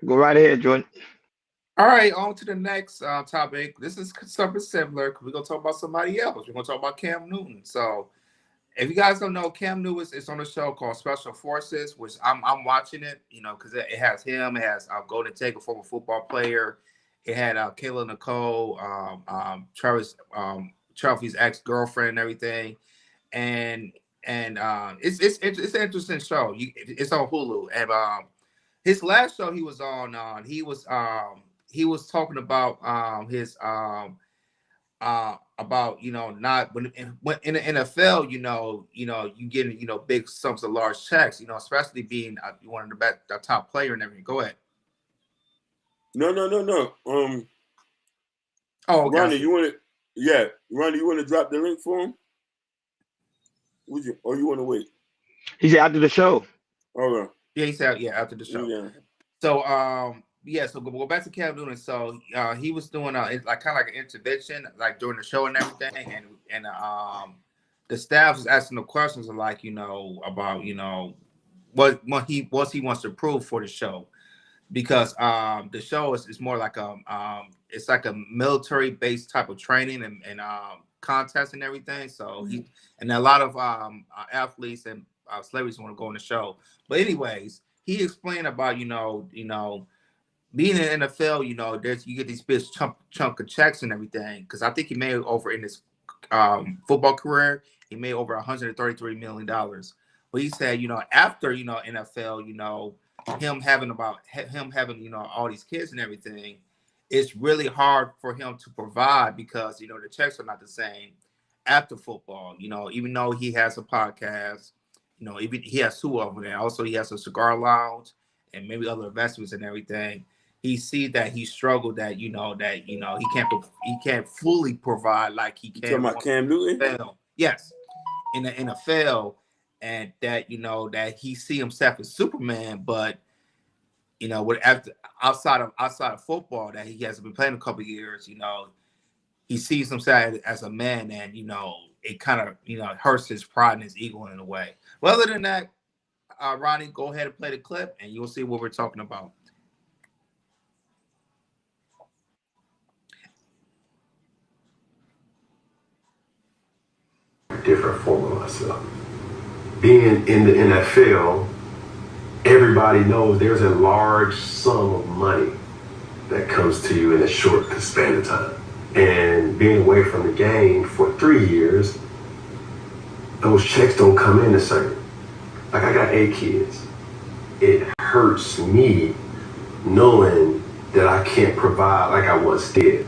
Go right ahead, Jordan. All right, on to the next topic. This is something similar. We're gonna talk about somebody else. We're gonna talk about Cam Newton. So, if you guys don't know, Cam Newton is on a show called Special Forces, which I'm watching it. Because it has him. It has Golden Tate, a former football player. It had Kayla Nicole, Travis's ex girlfriend, and everything. And it's an interesting show. It's on Hulu, and his last show he was on, he was talking about his about not when in the NFL, you getting big sums of large checks, especially being one of the top player and everything. Go ahead. no. Oh, okay, I Ronnie, see. you want to? Yeah, Ronnie, you want to drop the link for him? Would you, or you want to wait? He said after the show. All right. Yeah, he said after the show. Yeah. So yeah, so go back to Cam Newton. So he was doing like kind of like an intervention like during the show and everything, and the staff was asking the questions of like about what he wants to prove for the show, because the show is more like it's like a military based type of training and contest and everything. So he and a lot of athletes and celebrities want to go on the show. But anyways, he explained about being in the NFL, there's you get these big chunk of checks and everything. Because I think he made over in his football career, he made over $133 million. But he said, after NFL, him having all these kids and everything, it's really hard for him to provide because the checks are not the same after football. Even though he has a podcast, even he has two of them, and also he has a cigar lounge and maybe other investments and everything. He see that he struggled that he can't fully provide like he You talking can about Cam Newton? NFL. Yes, in the NFL, and that that he see himself as Superman, but with outside of football that he hasn't been playing a couple of years, he sees himself as a man, and it kind of hurts his pride and his ego in a way. Well, other than that, Ronnie, go ahead and play the clip, and you'll see what we're talking about. Different form of myself. Being in the NFL, everybody knows there's a large sum of money that comes to you in a short span of time. And being away from the game for 3 years, those checks don't come in the same. Like I got 8 kids. It hurts me knowing that I can't provide like I once did.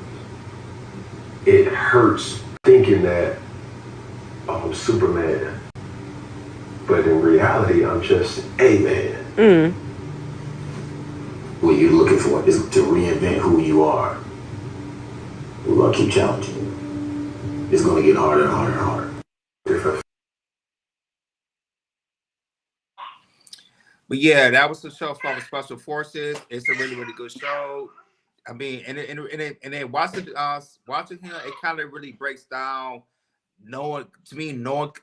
It hurts thinking that I'm Superman. But in reality, I'm just a man. What you're looking for is to reinvent who you are. We're going to keep challenging you. It's going to get harder and harder and harder. But yeah, that was the show for Special Forces. It's a really, really good show. I mean, and then watching him, it kind of really breaks down knowing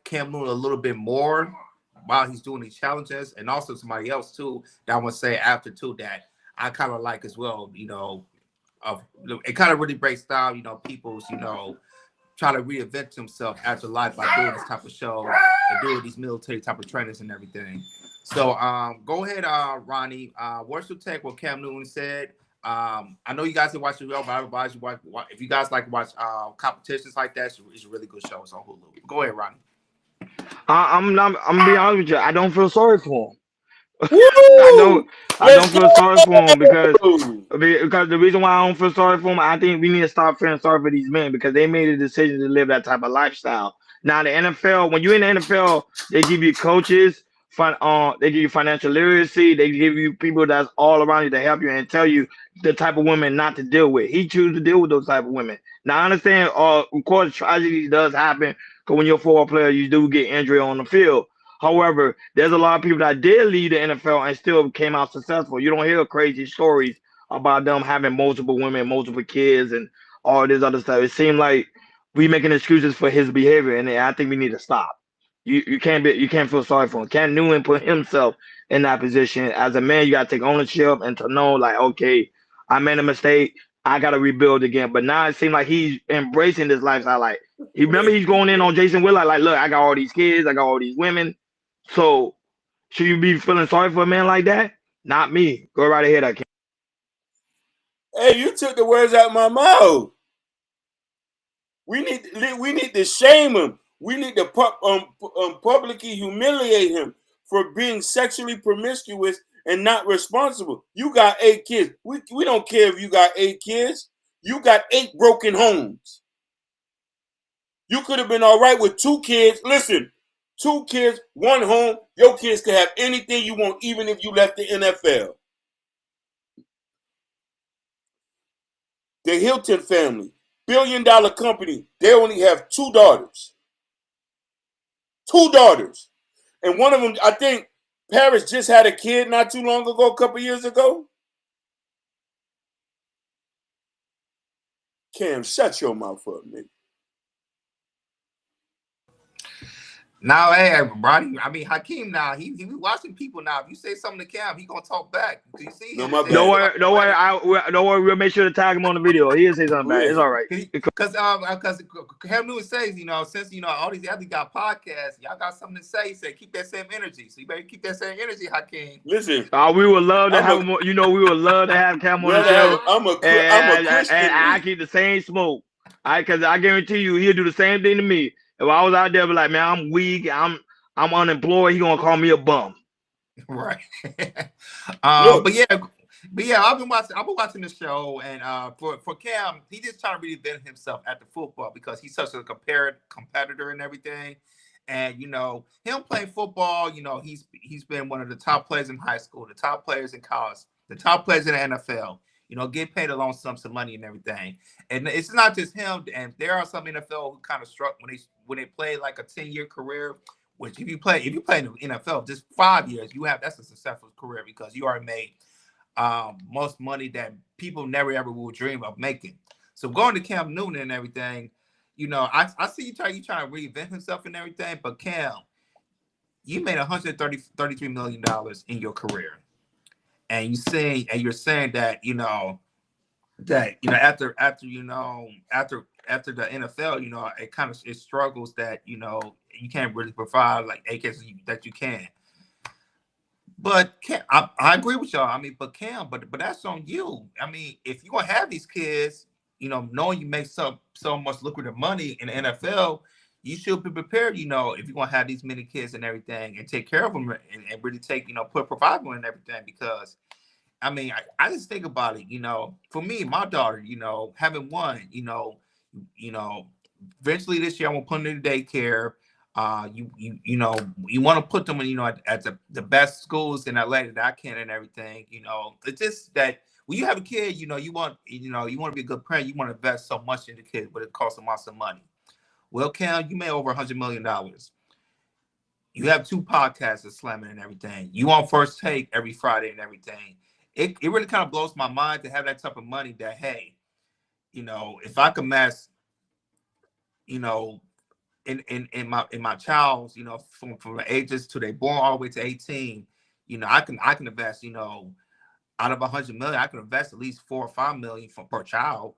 Cam Newton a little bit more while he's doing these challenges, and also somebody else too that I want to say after too that I kind of like as well. Of it kind of really breaks down, people's try to reinvent himself after life by doing this type of show and doing these military type of trainings and everything. So go ahead, Ronnie. What's your take what Cam Newton said? I know you guys can watch the show, but I advise you watch if you guys like to watch competitions like that. It's a really good show. It's on Hulu. Go ahead, Ronnie. I'm not. I'm gonna be honest with you. I don't feel sorry for him. I don't. Woo! I Let's don't feel sorry for him go! because the reason why I don't feel sorry for him, I think we need to stop feeling sorry for these men because they made a decision to live that type of lifestyle. Now the NFL, when you're in the NFL, they give you coaches, they give you financial literacy, they give you people that's all around you to help you and tell you the type of women not to deal with. He chooses to deal with those type of women. Now I understand, of course, tragedy does happen because when you're a football player, you do get injury on the field. However, there's a lot of people that did leave the NFL and still came out successful. You don't hear crazy stories about them having multiple women, multiple kids, and all this other stuff. It seemed like we making excuses for his behavior, and I think we need to stop. You can't feel sorry for him. Cam Newton put himself in that position. As a man, you gotta take ownership and to know like, okay, I made a mistake. I gotta rebuild again. But now it seems like he's embracing this lifestyle. Like he remember he's going in on Jason Willard, like, look, I got all these kids, I got all these women. So should you be feeling sorry for a man like that? Not me. Go right ahead, I can. Hey, you took the words out of my mouth. We need to shame him. We need to publicly humiliate him for being sexually promiscuous and not responsible. You got 8 kids. We don't care if you got 8 kids. You got 8 broken homes. You could have been all right with 2 kids. Listen, 2 kids, 1 home. Your kids can have anything you want, even if you left the NFL. The Hilton family, billion-dollar company, they only have 2 daughters. 2 daughters. And one of them, I think Paris just had a kid not too long ago, a couple years ago. Cam, shut your mouth up, nigga. Now, hey, everybody. I mean, Hakeem. Now he be watching people. Now, if you say something to Cam, he gonna talk back. Do you see No, him? my Don't bad. worry, don't worry. Don't worry. We'll make sure to tag him on the video. He'll say something bad. It's all right. Because Cam Newton says, since all these athletes got podcasts, y'all got something to say. He said, keep that same energy. So you better keep that same energy, Hakeem. Listen, We would love to have him. We would love to have Cam on the show. I'm a Christian. And I keep the same smoke. Because I guarantee you, he'll do the same thing to me. If I was out there, be like, man, I'm weak. I'm unemployed. He gonna call me a bum. Right. But yeah, I've been watching the show, and for Cam, he just trying to reinvent himself at the football because he's such a competitor and everything. And him playing football, he's been one of the top players in high school, the top players in college, the top players in the NFL. Get paid a lump sum of money and everything. And it's not just him. And there are some NFL who kind of struck when they play like a 10-year career. Which if you play in the NFL just 5 years, that's a successful career because you already made most money that people never ever will dream of making. So going to Cam Newton and everything, I see you trying to reinvent himself and everything, but Cam, you made $133 million in your career, and you're saying that after the NFL, it struggles that you can't really provide like AKs that you can. But I agree with y'all. I mean, but that's on you. I mean, if you gonna have these kids, knowing you make so much lucrative money in the NFL, you should be prepared. If you're gonna have these many kids and everything, and take care of them and really provide them and everything. Because I mean, I just think about it. For me, my daughter, having one, eventually this year I'm gonna put them in daycare. You want to put them in, at the best schools in LA that I can and everything. It's just that when you have a kid, you want to be a good parent. You want to invest so much in the kid, but it costs a lot of money. Well, Cam, you made over $100 million. You have 2 podcasts of slamming and everything. You on First Take every Friday and everything. It really kind of blows my mind to have that type of money that, hey, if I could mess, in my child's, from the ages to they born all the way to 18, I can invest, out of 100 million, I can invest at least 4 or 5 million per child.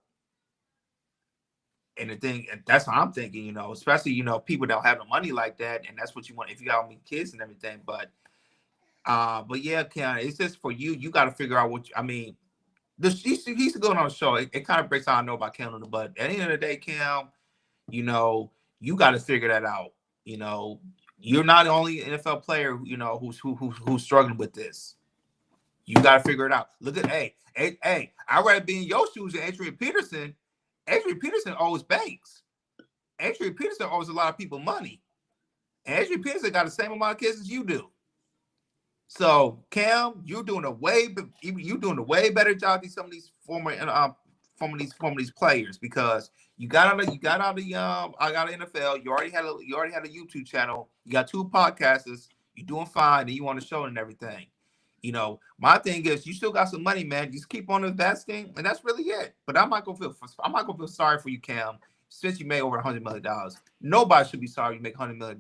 And the thing, that's what I'm thinking, especially, people don't have the money like that. And that's what you want if you got many kids and everything. But yeah, Ken, it's just for you. You got to figure out he's going on the show. It kind of breaks how I know about Cam, but at the end of the day, Cam, you got to figure that out. You're not the only NFL player, who's struggling with this. You got to figure it out. Look at, hey, I'd rather be in your shoes than Adrian Peterson. Adrian Peterson owes banks. Adrian Peterson owes a lot of people money. And Adrian Peterson got the same amount of kids as you do. So Cam, you're doing a way better job than some of these from these players, because you got out of NFL. You already had a YouTube channel. You got 2 podcasters. You're doing fine, and you on the show and everything. My thing is, you still got some money, man. Just keep on investing, and that's really it. But I'm not gonna feel sorry for you, Cam, since you made over $100 million. Nobody should be sorry you make $100 million,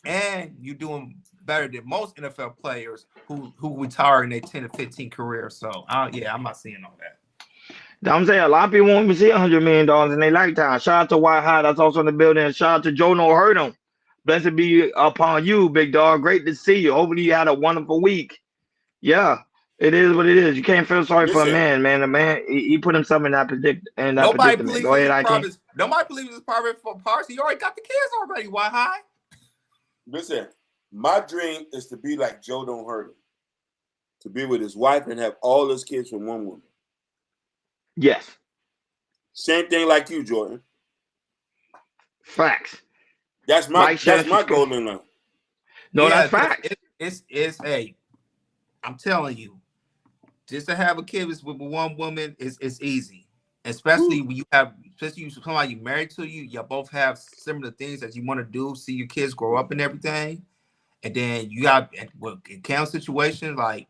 and you're doing better than most NFL players who retire in their 10 to 15 career. So, yeah, I'm not seeing all that. I'm saying a lot of people won't even see $100 million in their lifetime. Shout out to White High, that's also in the building. And shout out to Joe No Hurt Him. Blessed be upon you, big dog. Great to see you. Hopefully you had a wonderful week. Yeah, it is what it is. You can't feel sorry for a man. The man, he put himself in that predicament. Go ahead, Ike. Nobody believes it's private for parts. He already got the kids already. Why high? Listen, my dream is to be like Joe Don't Hurt Him, to be with his wife and have all his kids from one woman. Yes. Same thing like you, Jordan. Facts. That's my goal in life. No, yeah, that's facts. It's I'm telling you, just to have a kid with one woman is easy. Especially when especially somebody you married to, you both have similar things that you want to do, see your kids grow up and everything. And then you got in Cam's situation, like,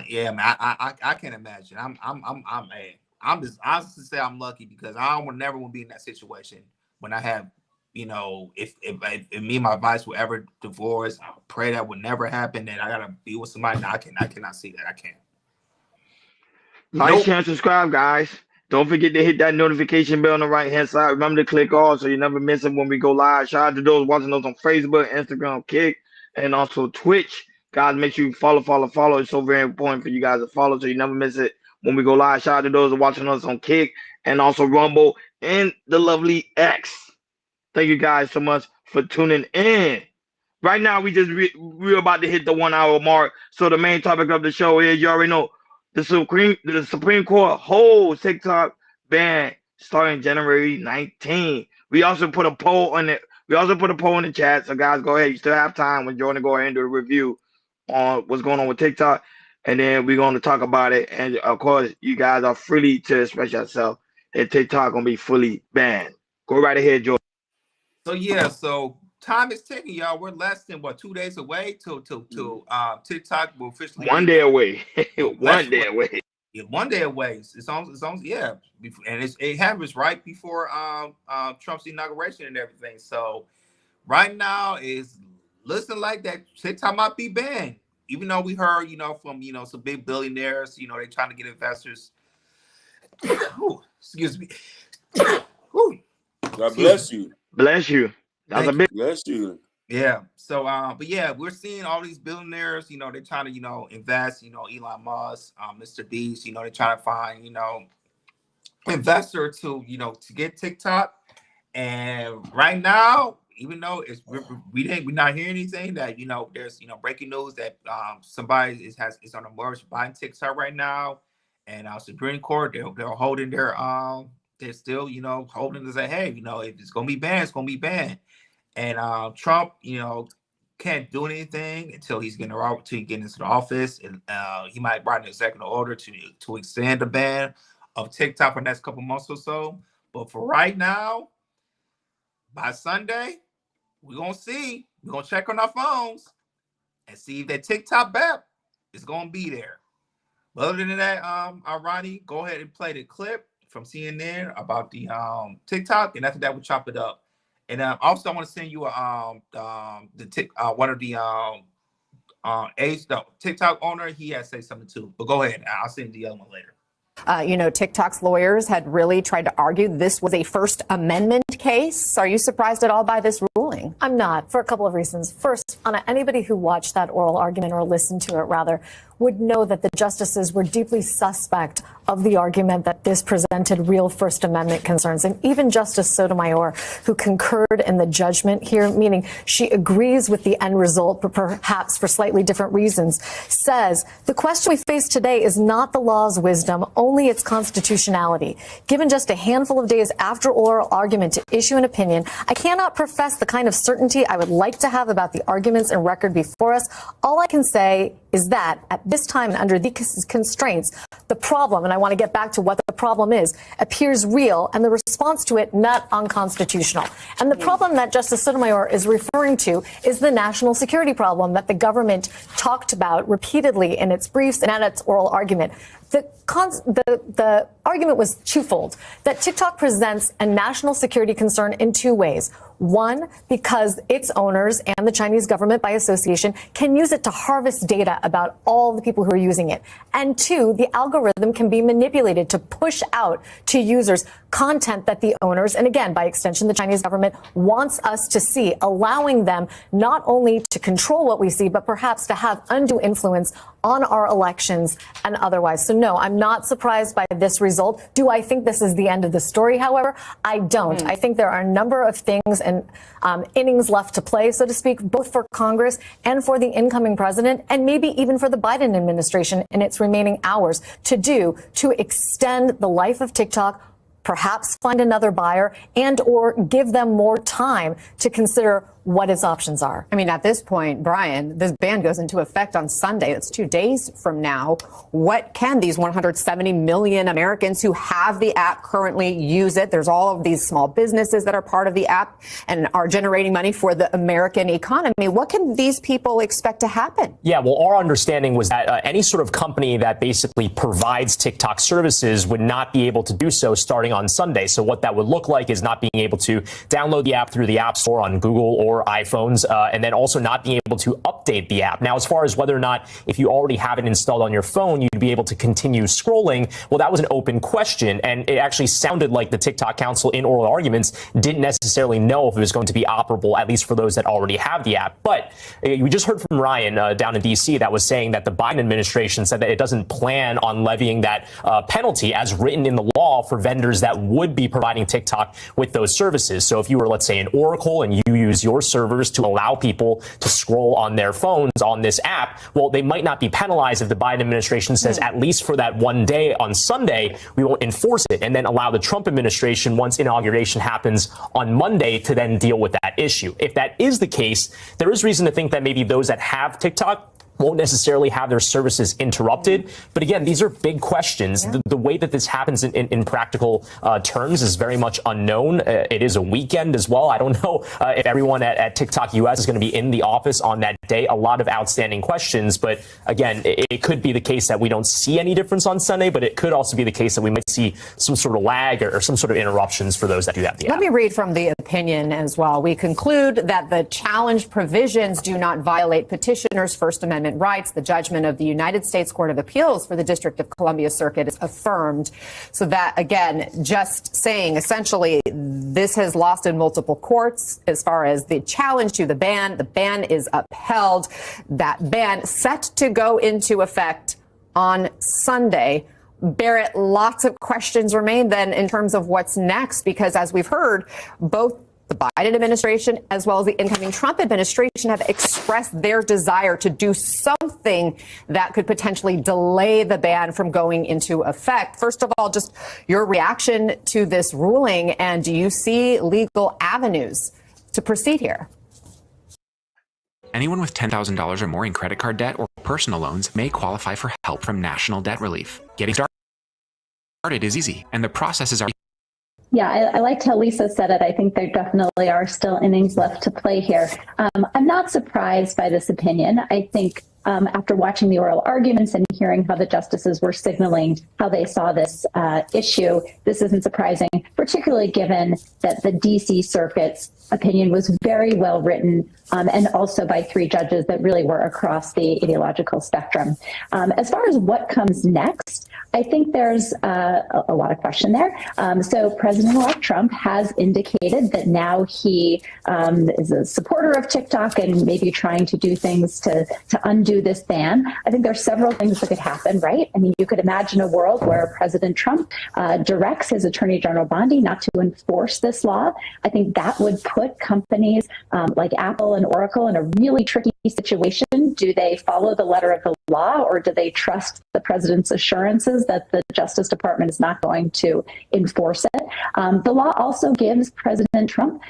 yeah, man, I can't imagine. I'm just honestly say I'm lucky, because I never want to be in that situation when I have, if me and my wife will ever divorce, I pray that would never happen. And I gotta be with somebody. No, I cannot see that. I can't. Like, share, subscribe, guys. Don't forget to hit that notification bell on the right hand side. Remember to click all so you never miss it when we go live. Shout out to those watching us on Facebook, Instagram, Kick, and also Twitch. Guys, make sure you follow. It's so very important for you guys to follow so you never miss it when we go live. Shout out to those watching us on Kick and also Rumble and the lovely X. Thank you guys so much for tuning in. Right now, we're about to hit the 1 hour mark. So the main topic of the show is, you already know, the Supreme Court holds TikTok ban starting January 19. We also put a poll on it. We also put a poll in the chat. So guys, go ahead. You still have time when Jordan go ahead and do a review on what's going on with TikTok, and then we're going to talk about it. And of course, you guys are free to express yourself. And TikTok gonna be fully banned. Go right ahead, Jordan. So yeah, time is ticking, y'all. We're less than 2 days away till TikTok will officially 1 day away. 1 day away. Yeah, 1 day away. It's on yeah, and it happens right before Trump's inauguration and everything. So right now is looking like that TikTok might be banned. Even though we heard, from some big billionaires, they're trying to get investors. Ooh, excuse me. God bless you. Bless you. That's a big bless you. Yeah. So, but yeah, we're seeing all these billionaires. They're trying to, invest. Elon Musk, Mr. Beast. They're trying to find, investor to, to get TikTok. And right now, even though we're not hearing anything that there's breaking news that somebody is on the merge buying TikTok right now, and Supreme Court they're holding their they're still holding to say, hey, if it's gonna be banned, it's gonna be banned. And Trump, can't do anything until he's getting into the office, and he might write an executive order to extend the ban of TikTok for the next couple months or so. But for right now, by Sunday, we're gonna see. We're gonna check on our phones and see if that TikTok app is gonna be there. But other than that, Ronnie, go ahead and play the clip from CNN about the TikTok, and after that, we'll chop it up. And also, I want to send you one of the TikTok owner. He has to say something too. But go ahead, I'll send the other one later. TikTok's lawyers had really tried to argue this was a First Amendment case. Are you surprised at all by this ruling? I'm not, for a couple of reasons. First, Anna, anybody who watched that oral argument, or listened to it rather, would know that the justices were deeply suspect of the argument that this presented real First Amendment concerns. And even Justice Sotomayor, who concurred in the judgment here, meaning she agrees with the end result, but perhaps for slightly different reasons, says the question we face today is not the law's wisdom, only its constitutionality. Given just a handful of days after oral argument to issue an opinion, I cannot profess the kind of certainty I would like to have about the arguments and record before us. All I can say is that at this time and under these constraints, the problem, and I want to get back to what the problem is, appears real, and the response to it not unconstitutional. And the problem that Justice Sotomayor is referring to is the national security problem that the government talked about repeatedly in its briefs and at its oral argument. The argument was twofold, that TikTok presents a national security concern in two ways. One, because its owners and the Chinese government by association can use it to harvest data about all the people who are using it. And two, the algorithm can be manipulated to push out to users content that the owners, and again, by extension, the Chinese government wants us to see, allowing them not only to control what we see, but perhaps to have undue influence on our elections and otherwise. So no, I'm not surprised by this result. Do I think this is the end of the story, however? I don't. I think there are a number of things and innings left to play, so to speak, both for Congress and for the incoming president, and maybe even for the Biden administration in its remaining hours to do to extend the life of TikTok, perhaps find another buyer, and or give them more time to consider what its options are. I mean, at this point, Brian, this ban goes into effect on Sunday. That's 2 days from now. What can these 170 million Americans who have the app currently use it? There's all of these small businesses that are part of the app and are generating money for the American economy. What can these people expect to happen? Yeah, well, our understanding was that any sort of company that basically provides TikTok services would not be able to do so starting on Sunday. So what that would look like is not being able to download the app through the App Store on Google or iPhones, and then also not being able to update the app. Now, as far as whether or not, if you already have it installed on your phone, you'd be able to continue scrolling, well, that was an open question, and it actually sounded like the TikTok Council in oral arguments didn't necessarily know if it was going to be operable, at least for those that already have the app. But we just heard from Ryan down in D.C. that was saying that the Biden administration said that it doesn't plan on levying that penalty as written in the law for vendors that would be providing TikTok with those services. So if you were, let's say, an Oracle and you use your servers to allow people to scroll on their phones on this app, well, they might not be penalized if the Biden administration says, at least for that one day on Sunday, we won't enforce it, and then allow the Trump administration, once inauguration happens on Monday, to then deal with that issue. If that is the case, there is reason to think that maybe those that have TikTok won't necessarily have their services interrupted. But again, these are big questions. Yeah. The way that this happens in practical terms is very much unknown. It is a weekend as well. I don't know if everyone at TikTok US is going to be in the office on that day. A lot of outstanding questions. But again, it could be the case that we don't see any difference on Sunday, but it could also be the case that we might see some sort of lag or some sort of interruptions for those that do have the app. Let me read from the opinion as well. We conclude that the challenged provisions do not violate petitioners' First Amendment rights. The judgment of the United States Court of Appeals for the District of Columbia Circuit is affirmed. So that, again, just saying essentially this has lost in multiple courts as far as the challenge to the ban is upheld. That ban set to go into effect on Sunday. Barrett, lots of questions remain then in terms of what's next, because as we've heard, both the Biden administration as well as the incoming Trump administration have expressed their desire to do something that could potentially delay the ban from going into effect. First of all, just your reaction to this ruling, and do you see legal avenues to proceed here? Anyone with $10,000 or more in credit card debt or personal loans may qualify for help from National Debt Relief. Getting started is easy, and the process is already. Yeah, I liked how Lisa said it. I think there definitely are still innings left to play here. I'm not surprised by this opinion. I think after watching the oral arguments and hearing how the justices were signaling how they saw this issue, this isn't surprising, particularly given that the DC Circuit's opinion was very well written and also by three judges that really were across the ideological spectrum. As far as what comes next, I think there's a lot of question there. So President-elect Trump has indicated that now he is a supporter of TikTok and maybe trying to do things to undo this ban. I think there's several things that could happen, right? I mean, you could imagine a world where President Trump directs his Attorney General Bondi not to enforce this law. I think that would put companies like Apple and Oracle in a really tricky situation. Do they follow the letter of the law, or do they trust the president's assurances that the Justice Department is not going to enforce it? The law also gives President Trump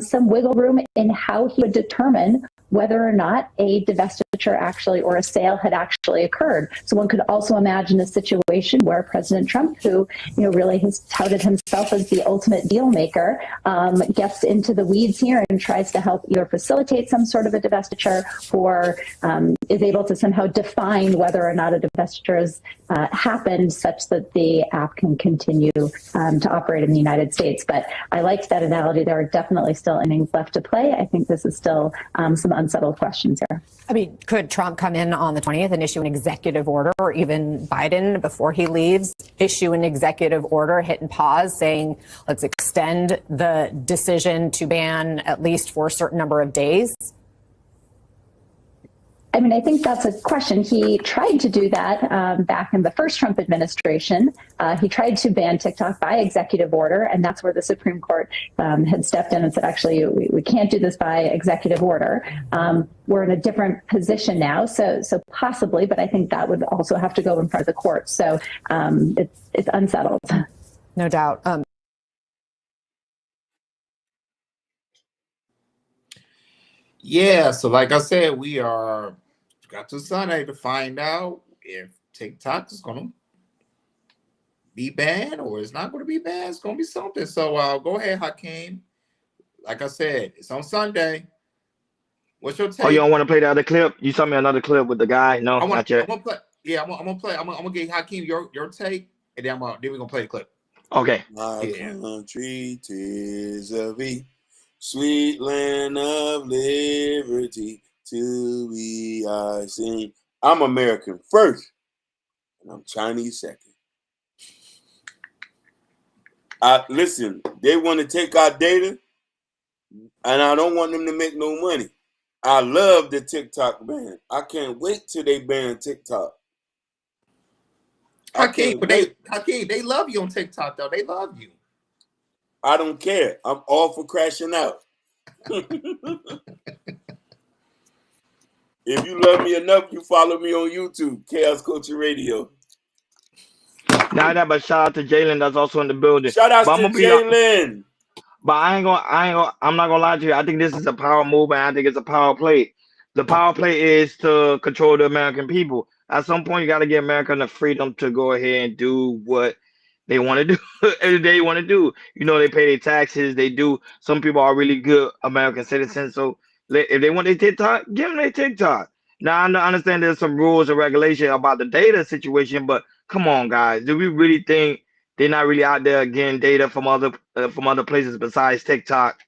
some wiggle room in how he would determine whether or not a divestiture actually or a sale had actually occurred. So one could also imagine a situation where President Trump, who really has touted himself as the ultimate deal maker, gets into the weeds here and tries to help either facilitate some sort of a divestiture or is able to somehow define whether or not a divestiture has happened such that the app can continue to operate in the United States. But I liked that analogy. There are definitely still innings left to play. I think this is still some unsettled questions here. I mean, could Trump come in on the 20th and issue an executive order, or even Biden, before he leaves, issue an executive order, hit and pause, saying, let's extend the decision to ban at least for a certain number of days? I mean, I think that's a question. He tried to do that back in the first Trump administration. He tried to ban TikTok by executive order, and that's where the Supreme Court had stepped in and said, actually, we can't do this by executive order. We're in a different position now, so possibly, but I think that would also have to go in front of the court. So it's unsettled. No doubt. Yeah, so like I said, we got to Sunday to find out if TikTok is going to be banned or it's not going to be banned. It's going to be something. So go ahead, Hakeem. Like I said, it's on Sunday. What's your take? Oh, you don't want to play the other clip? You saw me another clip with the guy? No, not yet. I'm gonna play. Yeah, I'm gonna play. I'm gonna get Hakeem your take, and then we're gonna play the clip. Okay. My country, 'tis of thee, sweet land of liberty, to we I sing. I'm American first, and I'm Chinese second. Listen, they want to take our data, and I don't want them to make no money. I love the TikTok ban. I can't wait till they ban TikTok. Hakeem, they love you on TikTok though. They love you. I don't care. I'm all for crashing out. If you love me enough, you follow me on YouTube, Chaos Culture Radio. Now that, but shout out to Jalen that's also in the building. Shout out to Jalen. But I'm not gonna lie to you. I think this is a power move, and I think it's a power play. The power play is to control the American people. At some point, you got to give America the freedom to go ahead and do what they want to do. They want to do. They pay their taxes. They do. Some people are really good American citizens. So if they want their TikTok, give them their TikTok. Now I understand there's some rules and regulation about the data situation, but come on, guys, do we really think they're not really out there getting data from other places besides TikTok?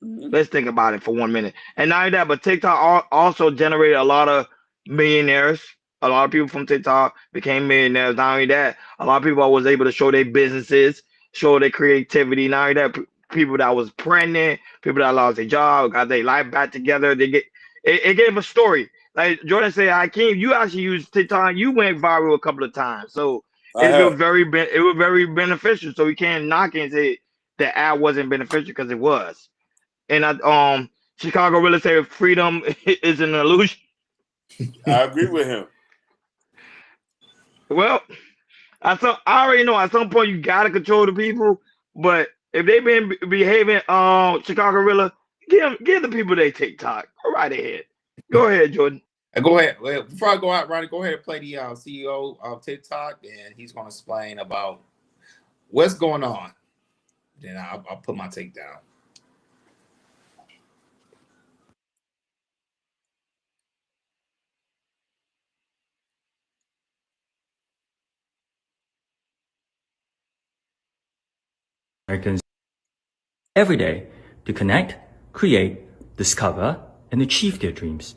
Let's think about it for 1 minute. And not only that, but TikTok also generated a lot of millionaires. A lot of people from TikTok became millionaires. Not only that, a lot of people was able to show their businesses, show their creativity. Not only that, people that was pregnant, people that lost their job, got their life back together. It gave a story. Like Jordan said, Hakeem, you actually used TikTok. You went viral a couple of times, so it was very beneficial. So we can't knock it and say the ad wasn't beneficial because it was. And Chicago really say freedom is an illusion. I agree with him. Well, I already know at some point you gotta control the people, but if they've been behaving, Chicago Gorilla, give the people their TikTok. Go right ahead. Go ahead, Jordan. Go ahead. Before I go out, Ronnie, go ahead and play the CEO of TikTok, and he's going to explain about what's going on. Then I'll put my take down. Americans every day to connect, create, discover, and achieve their dreams.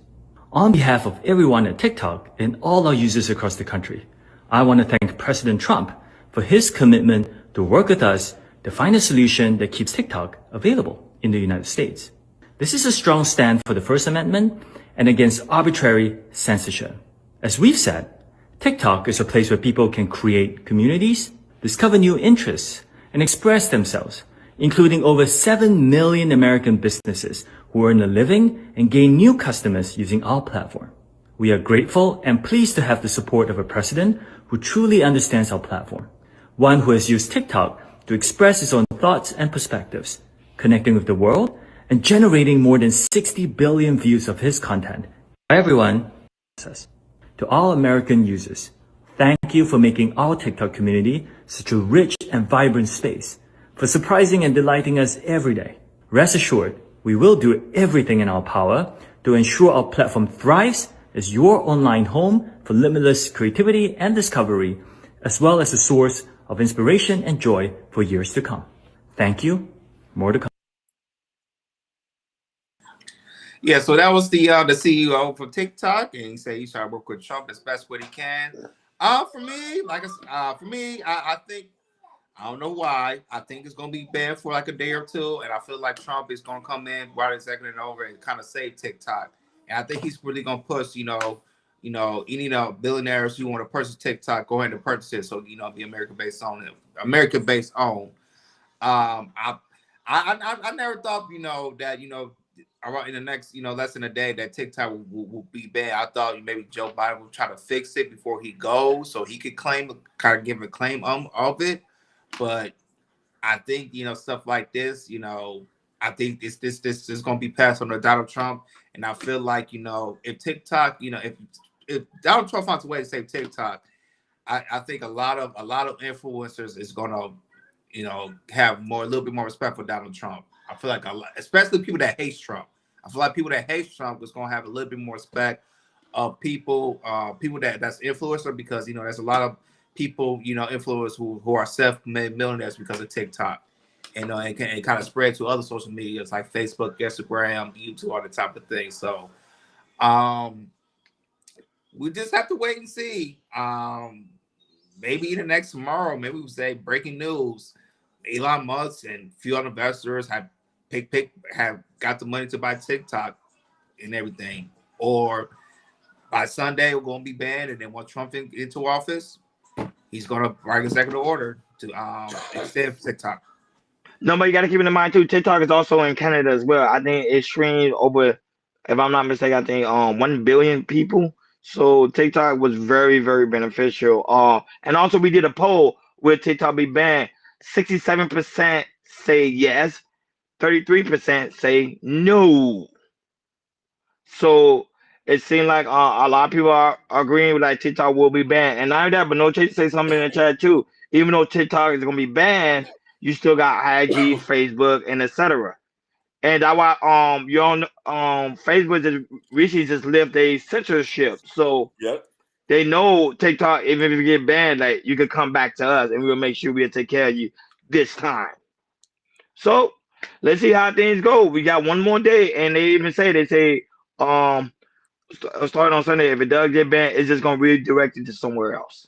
On behalf of everyone at TikTok and all our users across the country, I want to thank President Trump for his commitment to work with us to find a solution that keeps TikTok available in the United States. This is a strong stand for the First Amendment and against arbitrary censorship. As we've said, TikTok is a place where people can create communities, discover new interests, and express themselves, including over 7 million American businesses who earn a living and gain new customers using our platform. We are grateful and pleased to have the support of a president who truly understands our platform, one who has used TikTok to express his own thoughts and perspectives, connecting with the world and generating more than 60 billion views of his content. Everyone, to all American users, thank you for making our TikTok community such a rich and vibrant space, for surprising and delighting us every day. Rest assured, we will do everything in our power to ensure our platform thrives as your online home for limitless creativity and discovery, as well as a source of inspiration and joy for years to come. Thank you. More to come. Yeah, so that was the CEO for TikTok, and he said he's trying to work with Trump as best what he can. For me, I think, I don't know why, I think it's gonna be banned for like a day or two, and I feel like Trump is gonna come in right executive over and kind of save TikTok. And I think he's really gonna push, any billionaires who want to purchase TikTok, go ahead and purchase it. So be American based on it, American based on. I never thought that around in the next less than a day that TikTok will be banned. I thought maybe Joe Biden will try to fix it before he goes, so he could give a claim of it. But I think stuff like this, I think this is going to be passed on to Donald Trump, and I feel like if TikTok, if Donald Trump finds a way to save TikTok, I think a lot of influencers is going to have a little bit more respect for Donald Trump. I feel like especially people that hate Trump. I feel like people that hate Trump is going to have a little bit more respect of people that's influencer, because there's a lot of people influencers who are self-made millionaires because of TikTok, and it kind of spread to other social medias like Facebook, Instagram, YouTube, all the type of things. So we just have to wait and see. Maybe the next tomorrow, maybe we say breaking news: Elon Musk and a few other investors have got the money to buy TikTok and everything, or by Sunday we're going to be banned, and then once Trump into office, he's going to write an executive order to extend TikTok. No, but you got to keep in mind too, TikTok is also in Canada as well. I think it streams over, if I'm not mistaken, I think 1 billion people. So TikTok was very, very beneficial. And also we did a poll, will TikTok be banned? 67% say yes, 33% say no. So it seemed like a lot of people are agreeing with like TikTok will be banned. And not only that, but No Chase say something in the chat too. Even though TikTok is gonna be banned, you still got IG, Facebook, and etc. And that's why you're on Facebook just recently just lift a censorship. So Yep. they know TikTok, even if you get banned, like you could come back to us and we'll make sure we'll take care of you this time. So let's see how things go. We got one more day, and they say starting on Sunday, if it does get banned, it's just gonna redirect it to somewhere else.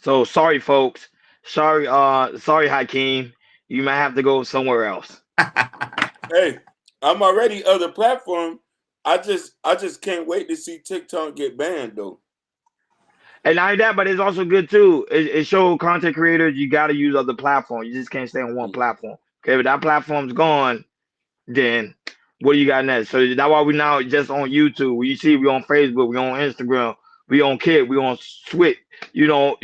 So sorry, folks. Sorry, Hakeem. You might have to go somewhere else. Hey, I'm already other platform. I just can't wait to see TikTok get banned though. And not that, but it's also good too. It shows content creators you got to use other platforms. You just can't stay on one platform. Okay, if that platform's gone, then what do you got next? So that's why we now just on YouTube. You see, we on Facebook, we on Instagram, we on Kid, we on Switch. We on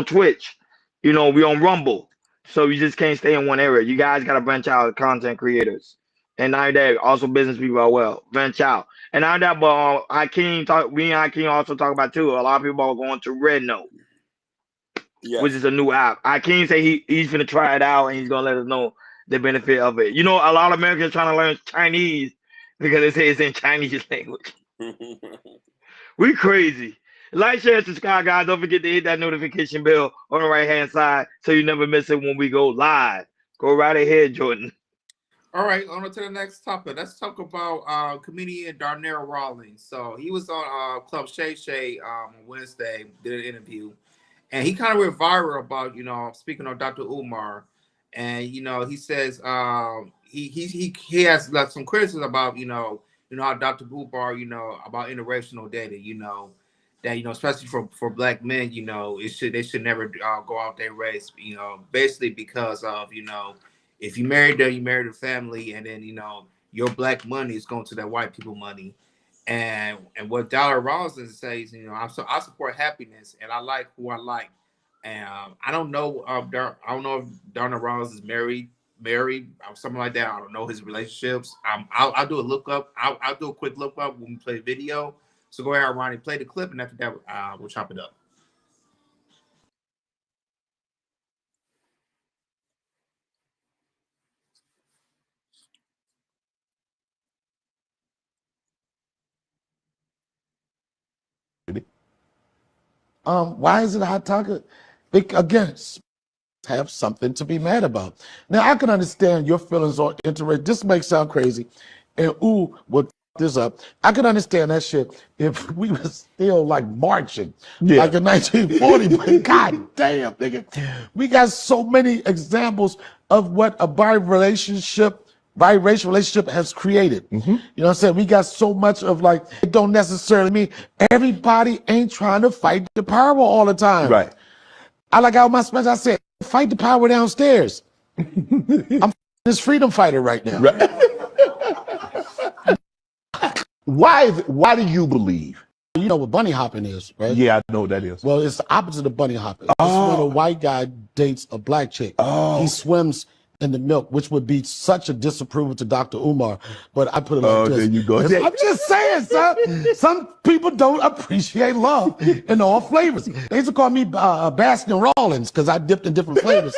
Twitch. We on Rumble. So you just can't stay in one area. You guys got to branch out as content creators. And now that also business people are well, branch out. And now that, but we and Hakeem also talk about too. A lot of people are going to Red Note. which Yes. is a new app. I can't say he's gonna try it out and he's gonna let us know the benefit of it. You know, a lot of Americans trying to learn Chinese because they say it's in Chinese language. We crazy. Like, share, and subscribe, guys. Don't forget to hit that notification bell on the right hand side so you never miss it when we go live. Go right ahead, Jordan. All right, on to the next topic. Let's talk about comedian Darnell Rawlings. So he was on Club Shay Shay on Wednesday, did an interview, and he kind of went viral about, speaking of Dr. Umar, and he says he has like some criticism about how Dr. Umar about interracial dating, that especially for black men, they should never go out their race, basically because of if you married them, you married a family, and then your black money is going to that white people money. And what Dollar Rollins says, I support happiness, and I like who I like. And I don't know, I don't know if Donna Rollins is married, or something like that. I don't know his relationships. I'll do a look up. I'll do a quick look up when we play video. So go ahead, Ronnie, play the clip, and after that, we'll chop it up. Why is it a hot topic? Again, have something to be mad about. Now, I can understand your feelings on interracial. This may sound crazy, and we'll this up. I can understand that shit if we were still like marching, like in 1940. But god damn, nigga, we got so many examples of what a biracial relationship has created. You know what I'm saying? We got so much of like, it don't necessarily mean everybody ain't trying to fight the power all the time. Right. I like how my Spanish, I said, fight the power downstairs. I'm this freedom fighter right now. Right. Why do you believe? You know what bunny hopping is, right? Yeah, I know what that is. Well, it's the opposite of bunny hopping. It's when a white guy dates a black chick. He swims in the milk, which would be such a disapproval to Dr. Umar. But I put it like this. There you go. I'm just saying, son. Some people don't appreciate love in all flavors. They used to call me Baskin Rollins because I dipped in different flavors.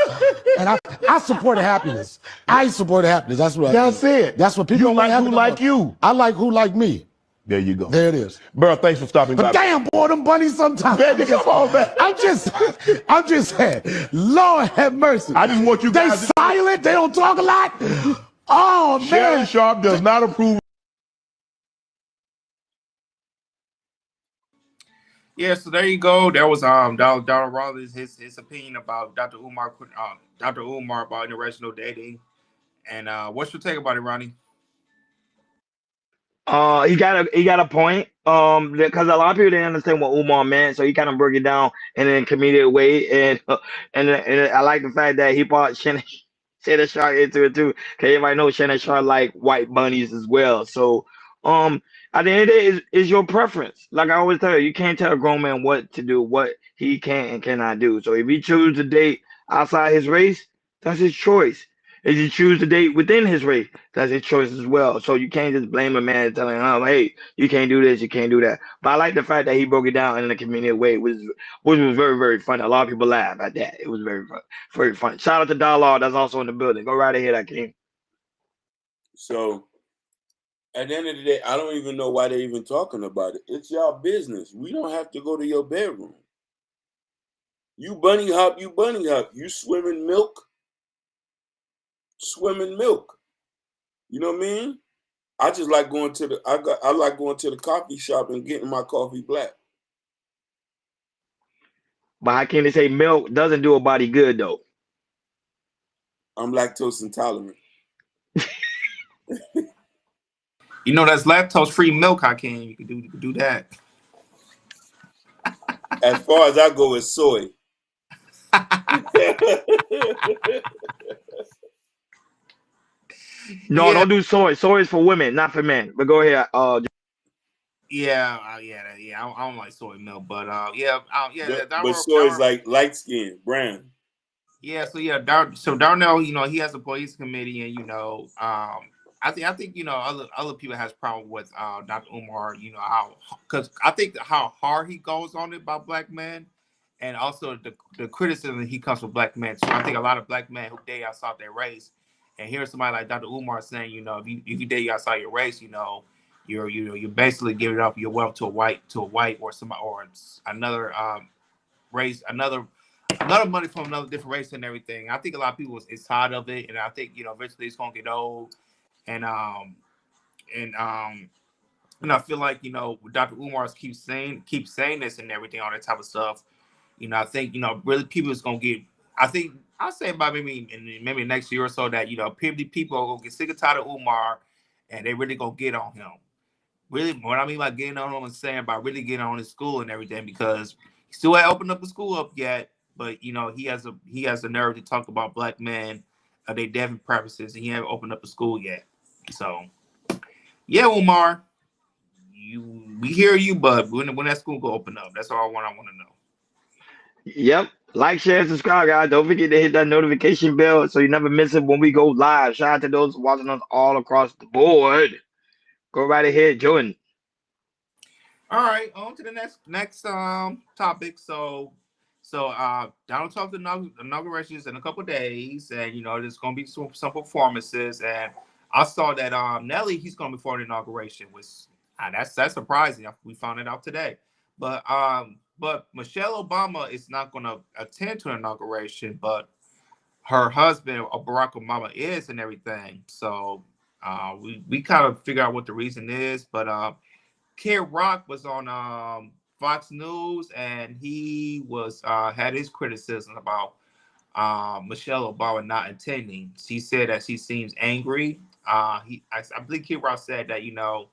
And I support happiness. I support happiness. That's what I said. That's what people like. Who like you? I like who like me. There you go. There it is. Bro, thanks for stopping by. But damn, boy, them bunnies sometimes. Man, come on, man. I'm just saying, Lord have mercy. I just want you guys. They silent. They don't talk a lot. Oh, man. Shannon Sharp does not approve. Yeah, so there you go. There was Donald Rollins, his opinion about Dr. Umar about interracial dating. And what's your take about it, Ronnie? He got a point. Because a lot of people didn't understand what Umar meant, so he kind of broke it down in a comedic way, and I like the fact that he brought Shannon Sharp into it too, because everybody knows Shannon Sharp like white bunnies as well. So, at the end of the day, is your preference. Like I always tell you can't tell a grown man what to do, what he can and cannot do. So if he chooses to date outside his race, that's his choice. If you choose to date within his race, that's his choice as well. So you can't just blame a man and telling him, hey, you can't do this, you can't do that. But I like the fact that he broke it down in a comedic way, which was very, very funny. A lot of people laugh at that. It was very fun, very fun. Shout out to Dollar, that's also in the building. Go right ahead, Akeem. So at the end of the day, I don't even know why they're even talking about it. It's y'all business. We don't have to go to your bedroom. You bunny hop, you bunny hop. You swim in milk. You know what I mean? I just like going to the I like going to the coffee shop and getting my coffee black. But how can they say milk doesn't do a body good though? I'm lactose intolerant. You know that's lactose-free milk, Hakeem. You can do that. As far as I go, it's soy. No, don't do soy. Soy is for women, not for men. But go ahead. Yeah. I don't like soy milk, but but soy is like light skin, brown. Yeah, so Darnell, he has a police committee, and I think other people has problem with Dr. Umar, how because I think how hard he goes on it about black men, and also the criticism that he comes from black men. So I think a lot of black men who date outside their race, and here's somebody like Dr. Umar saying, you know, if you date outside your race, you know, you're basically giving up your wealth to a white or somebody or another race, another money from another different race and everything. I think a lot of people is tired of it, and I think, you know, eventually it's gonna get old, and and um and I feel like, you know, Dr. Umar keeps saying this and everything, all that type of stuff. You know, I think, you know, really people is gonna get. I think I'll say about maybe next year or so that, you know, people are gonna get sick and tired of Umar, and they really gonna get on him. Really, what I mean by getting on him is saying about really getting on his school and everything, because he still ain't opened up the school up yet. But, you know, he has the nerve to talk about black men, their devil practices, and he haven't opened up the school yet. So yeah, Umar, we hear you, but when that school go open up, that's all I want to know. Yep. Like, share, and subscribe, guys. Don't forget to hit that notification bell so you never miss it when we go live. Shout out to those watching us all across the board. Go right ahead, join. All right, on to the next topic. So Donald Trump's inauguration is in a couple of days, and, you know, there's gonna be some performances, and I saw that Nelly, he's gonna be for the inauguration, which that's surprising. We found it out today, but Michelle Obama is not gonna attend to the inauguration, but her husband Barack Obama is, and everything. So we kind of figure out what the reason is, but Kid Rock was on Fox News, and he was had his criticism about Michelle Obama not attending. She said that she seems angry. I believe Kid Rock said that, you know,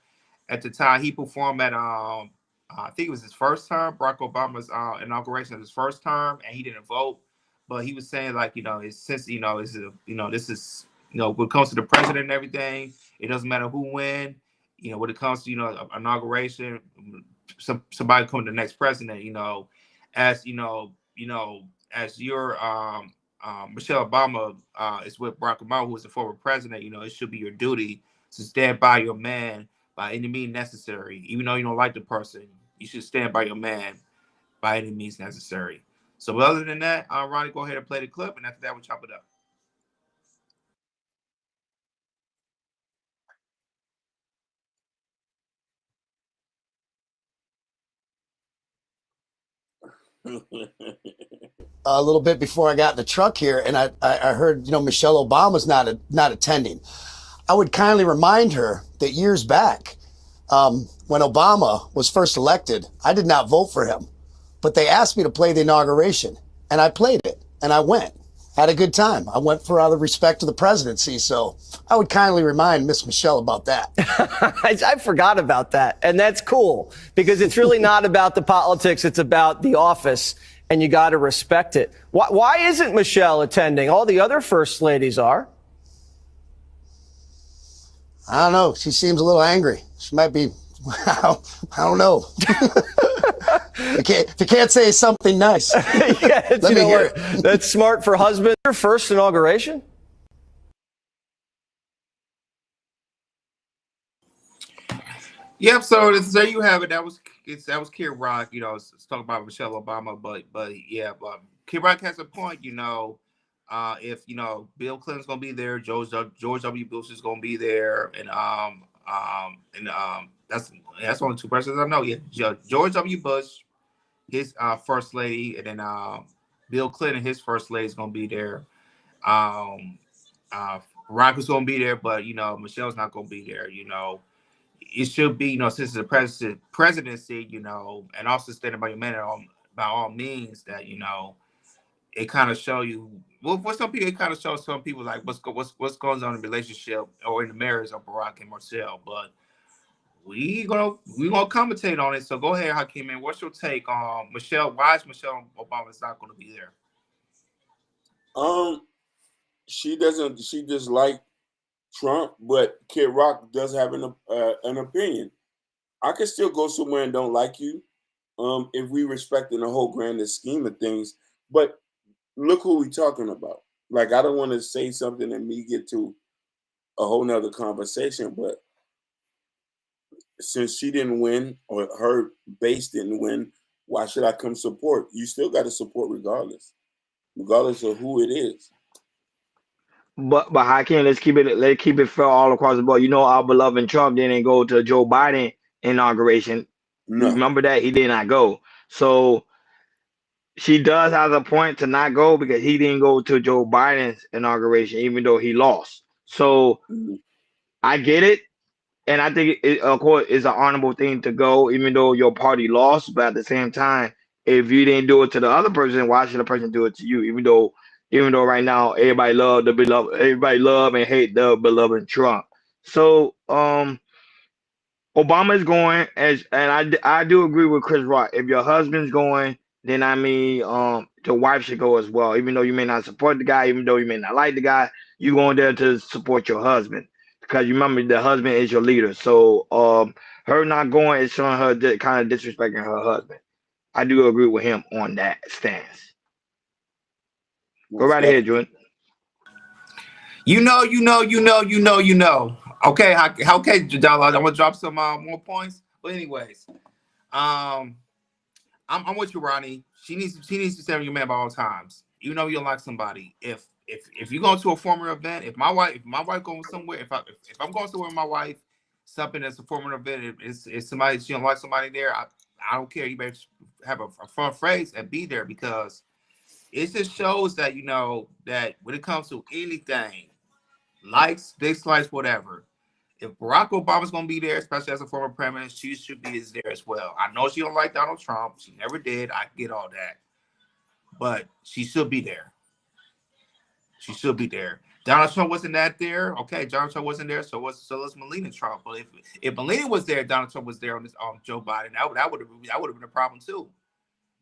at the time he performed at I think it was his first term, Barack Obama's inauguration of his first term, and he didn't vote. But he was saying, like, you know, it's, since, you know, this is, you know, when it comes to the president and everything, it doesn't matter who win. You know, when it comes to, you know, inauguration, somebody coming to the next president, you know, as as your Michelle Obama is with Barack Obama, who is the former president, you know, it should be your duty to stand by your man by any means necessary. Even though you don't like the person, you should stand by your man by any means necessary. So other than that, Ronnie, go ahead and play the clip, and after that, we'll chop it up. A little bit before I got in the truck here, and I heard, you know, Michelle Obama's not attending. I would kindly remind her that years back, when Obama was first elected, I did not vote for him, but they asked me to play the inauguration, and I played it, and I went. Had a good time. I went for out of respect to the presidency, so I would kindly remind Miss Michelle about that. I forgot about that, and that's cool, because it's really not about the politics, it's about the office, and you got to respect it. Why isn't Michelle attending? All the other first ladies are. I don't know. She seems a little angry. She might be, I don't know. If you can't say something nice, yeah, let me hear it. That's smart for husband. Your first inauguration? Yep. So there you have it. That was Kid Rock. You know, it's talking about Michelle Obama, but yeah, but Kid Rock has a point. You know, if, you know, Bill Clinton's gonna be there, George W. Bush is gonna be there, and that's only two persons I know. Yeah, George W. Bush, his first lady, and then Bill Clinton, his first lady, is gonna be there. Um, Rock is gonna be there, but, you know, Michelle's not gonna be there. You know, it should be, you know, since it's a presidency, you know, and also standing by your man by all means, that, you know, it kind of show you, well, for some people, it kind of shows some people like what's going on in the relationship or in the marriage of Barack and Michelle. But we gonna commentate on it. So go ahead, Hakeem, man. What's your take on Michelle? Why is Michelle Obama's not going to be there? She doesn't. She just like Trump, but Kid Rock does have an opinion. I could still go somewhere and don't like you, if we respect in the whole grander scheme of things. But look who we talking about. Like, I don't want to say something and me get to a whole nother conversation, but since she didn't win, or her base didn't win, Why should I come support? You still got to support regardless of who it is. But how can let's keep it fair all across the board. You know, our beloved Trump didn't go to Joe Biden inauguration. You No. remember that he did not go. So she does have a point to not go because he didn't go to Joe Biden's inauguration, even though he lost. So I get it. And I think it, of course, it's an honorable thing to go, even though your party lost. But at the same time, if you didn't do it to the other person, why should the person do it to you? Even though right now everybody love and hate the beloved Trump. So Obama is going, and I do agree with Chris Rock. If your husband's going, then I mean, the wife should go as well. Even though you may not support the guy, even though you may not like the guy, you going there to support your husband because you remember the husband is your leader. So, her not going is showing her kind of disrespecting her husband. I do agree with him on that stance. Go right ahead, Jordan. You know. Okay, okay, Jadala, I'm gonna drop some more points. But anyways, I'm with you, Ronnie. She needs to stand your man by all times. You know you don't like somebody. If you go to a formal event, if my wife going somewhere, if I'm going somewhere with my wife, something that's a formal event, if somebody she don't like somebody there, I don't care. You better have a front phrase and be there because it just shows that you know that when it comes to anything, likes, dislikes, whatever. If Barack Obama's going to be there, especially as a former president, she should be there as well. I know she don't like Donald Trump. She never did. I get all that. But she should be there. She should be there. Donald Trump wasn't that there. Okay, Donald Trump wasn't there, so was Melania Trump. But if Melania was there, Donald Trump was there on this Joe Biden. That would have been a problem too.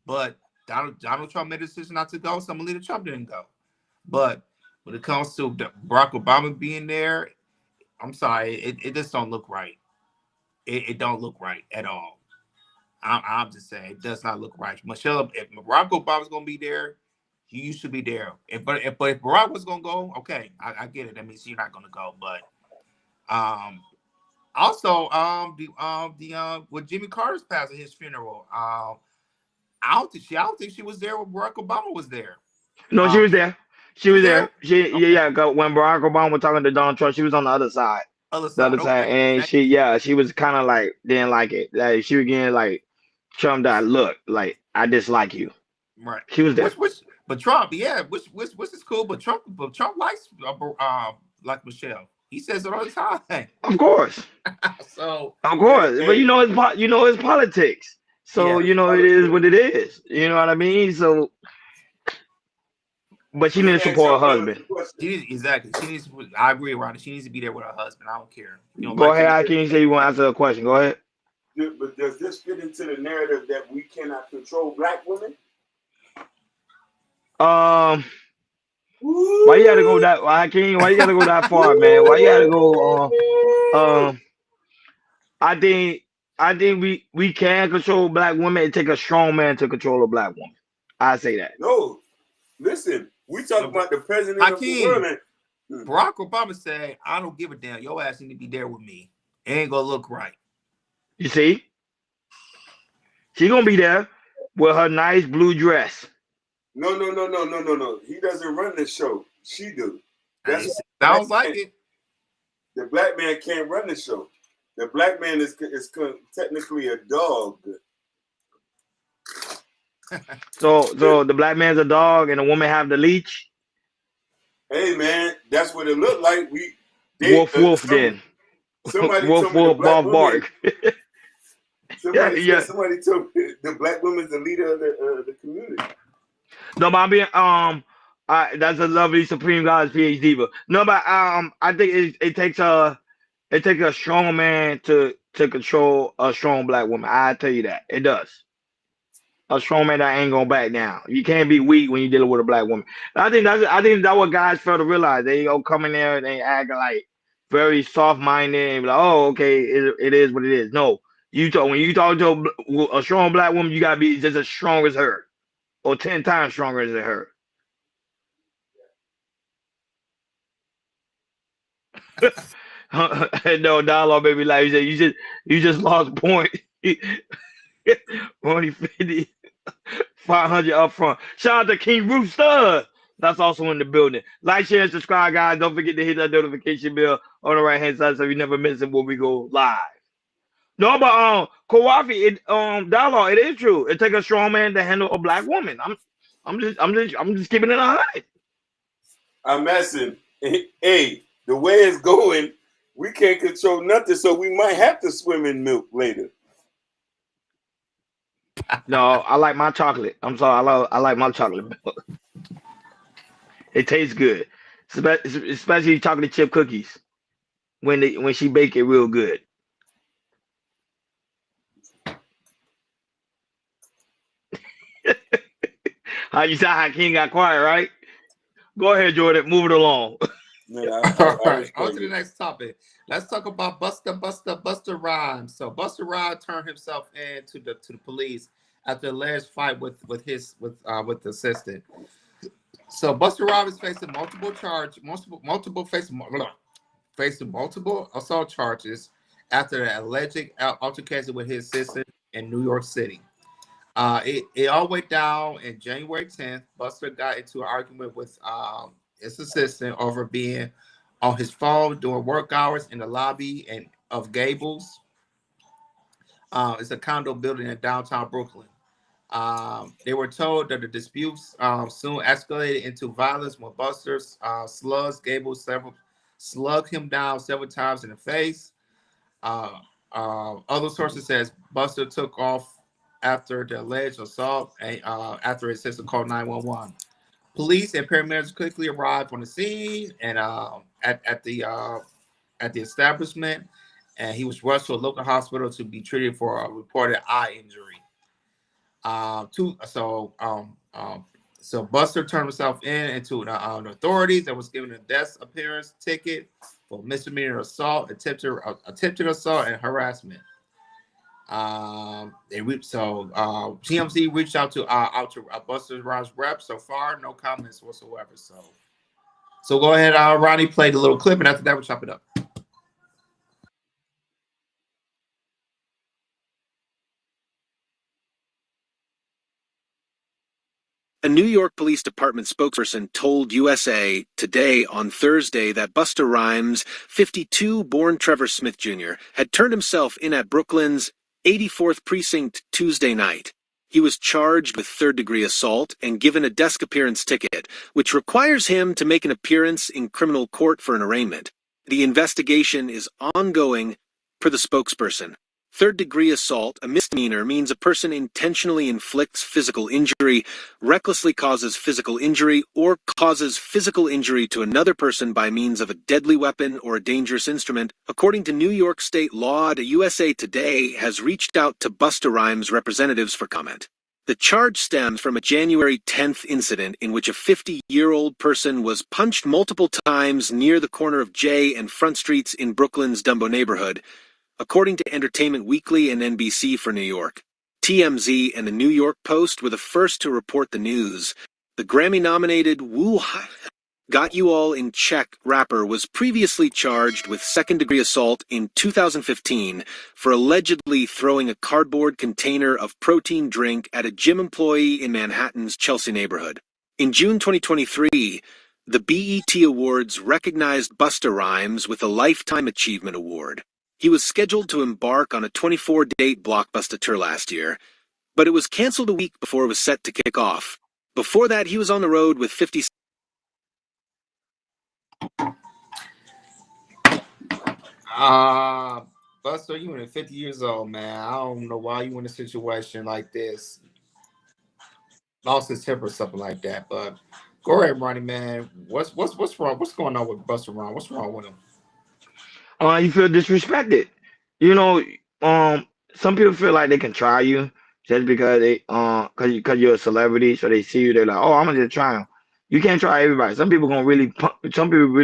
But Donald Trump made a decision not to go, so Melania Trump didn't go. But when it comes to Barack Obama being there, I'm sorry, it just don't look right. It don't look right at all. I'm just saying, it does not look right. Michelle, if Barack Obama's gonna be there, you should be there. If Barack was gonna go, okay, I get it. That means you're not gonna go. But also with Jimmy Carter's passing his funeral, I don't think she was there when Barack Obama was there. No, she was there. She was there. Okay. Yeah. When Barack Obama was talking to Donald Trump, she was on the other side. Okay. And she was kind of like didn't like it. Like she was getting like Trump that look like I dislike you. Right. She was there. But Trump, which is cool. But Trump likes like Michelle. He says it all the time. Of course. So of course, but you know it's politics. So it is what it is. You know what I mean? So. But she needs to support her husband. Exactly. She needs. I agree, Ronnie. She needs to be there with her husband. I don't care. Go ahead. I can't say you want to answer a question. Go ahead. But does this fit into the narrative that we cannot control black women? Why you gotta go that? Why you gotta go that far, man? Why you gotta go? I think we can control black women. It take a strong man to control a black woman. I say that. No, listen. We talk about the president of the world. Barack Obama said, "I don't give a damn. Your ass need to be there with me. It ain't gonna look right." You see, she gonna be there with her nice blue dress. No. He doesn't run the show. She do. Sounds like it. The black man can't run the show. The black man is technically a dog. So the black man's a dog and the woman have the leash. Hey man, that's what it looked like. Woof then. Somebody woof told me bark. Somebody told me the black woman's the leader of the community. No, but that's a lovely Supreme God's PhD. But no, but I think it takes a strong man to control a strong black woman. I tell you that it does. A strong man that ain't gonna back down. You can't be weak when you're dealing with a black woman. I think that's what guys fail to realize. They come in there and they act like very soft minded and be like, oh, okay, it is what it is. No, when you talk to a strong black woman, you gotta be just as strong as her, or 10 times stronger than her. No dialogue, baby. Like you just lost point. Only 50, 500 up front. Shout out to King Rooster. That's also in the building. Like, share, and subscribe, guys. Don't forget to hit that notification bell on the right hand side so you never miss it when we go live. No, but Kawafi, dialogue, it is true. It takes a strong man to handle a black woman. I'm just keeping it 100. I'm messing. Hey, the way it's going, we can't control nothing, so we might have to swim in milk later. No, I like my chocolate. I'm sorry, I like my chocolate milk. It tastes good, especially chocolate chip cookies when she bake it real good. How you saw how King got quiet, right? Go ahead, Jordan. Move it along. Man, All right, on to the next topic. Let's talk about Busta Rhymes. So Busta Rhymes turned himself in to the police after alleged fight with the assistant. So Busta Rhymes is facing multiple assault charges after an alleged altercation with his assistant in New York City. It all went down in January 10th. Buster got into an argument with his assistant over being on his phone during work hours in the lobby of Gables. It's a condo building in downtown Brooklyn. They were told that the disputes soon escalated into violence when Buster slugged him down several times in the face. Other sources says Buster took off after the alleged assault after his sister called 911. Police and paramedics quickly arrived on the scene and at the establishment, and he was rushed to a local hospital to be treated for a reported eye injury. So Buster turned himself into the authorities and was given a desk appearance ticket for misdemeanor assault, attempted assault, and harassment. TMZ reached out to Busta Rhymes rep. So far, no comments whatsoever. So go ahead, Ronnie, play the little clip, and after that, we'll chop it up. A New York Police Department spokesperson told USA Today on Thursday that Busta Rhymes, 52, born Trevor Smith Jr., had turned himself in at Brooklyn's 84th Precinct Tuesday night. He was charged with third-degree assault and given a desk appearance ticket, which requires him to make an appearance in criminal court for an arraignment. The investigation is ongoing, per the spokesperson. Third-degree assault, a misdemeanor, means a person intentionally inflicts physical injury, recklessly causes physical injury, or causes physical injury to another person by means of a deadly weapon or a dangerous instrument. According to New York state law, the USA Today has reached out to Busta Rhymes representatives for comment. The charge stems from a January 10th incident in which a 50-year-old person was punched multiple times near the corner of J and Front Streets in Brooklyn's Dumbo neighborhood, according to Entertainment Weekly and NBC for New York. TMZ and the New York Post were the first to report the news. The Grammy-nominated Got You All in Check rapper was previously charged with second-degree assault in 2015 for allegedly throwing a cardboard container of protein drink at a gym employee in Manhattan's Chelsea neighborhood. In June 2023, the BET Awards recognized Busta Rhymes with a Lifetime Achievement Award. He was scheduled to embark on a 24-date Blockbuster tour last year, but it was canceled a week before it was set to kick off. Before that, he was on the road with 50. Buster, you were 50 years old, man. I don't know why you in a situation like this. Lost his temper or something like that. But go ahead, Ronnie, man. What's wrong? What's going on with Buster Rhymes? What's wrong with him? You feel disrespected. You know, some people feel like they can try you just because cause you're a celebrity, so they see you, they're like, oh, I'm gonna just try him. You can't try everybody. Some people really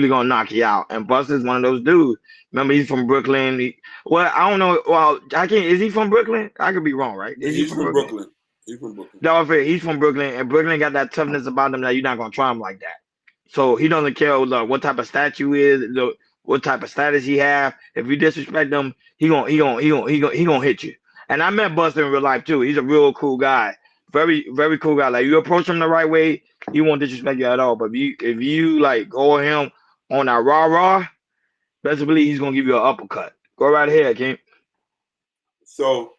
gonna knock you out. And Buster's one of those dudes. Remember, he's from Brooklyn. I don't know. Well, is he from Brooklyn? I could be wrong, right? He's from Brooklyn. He's from Brooklyn. No, he's from Brooklyn, and Brooklyn got that toughness about him that you're not gonna try him like that. So he doesn't care what type of statue is, what type of status he have. If you disrespect him, he gonna hit you. And I met Buster in real life too. He's a real cool guy. Very, very cool guy. Like you approach him the right way, he won't disrespect you at all. But if you like go at him on that rah rah, best believe he's gonna give you an uppercut. Go right ahead, King. So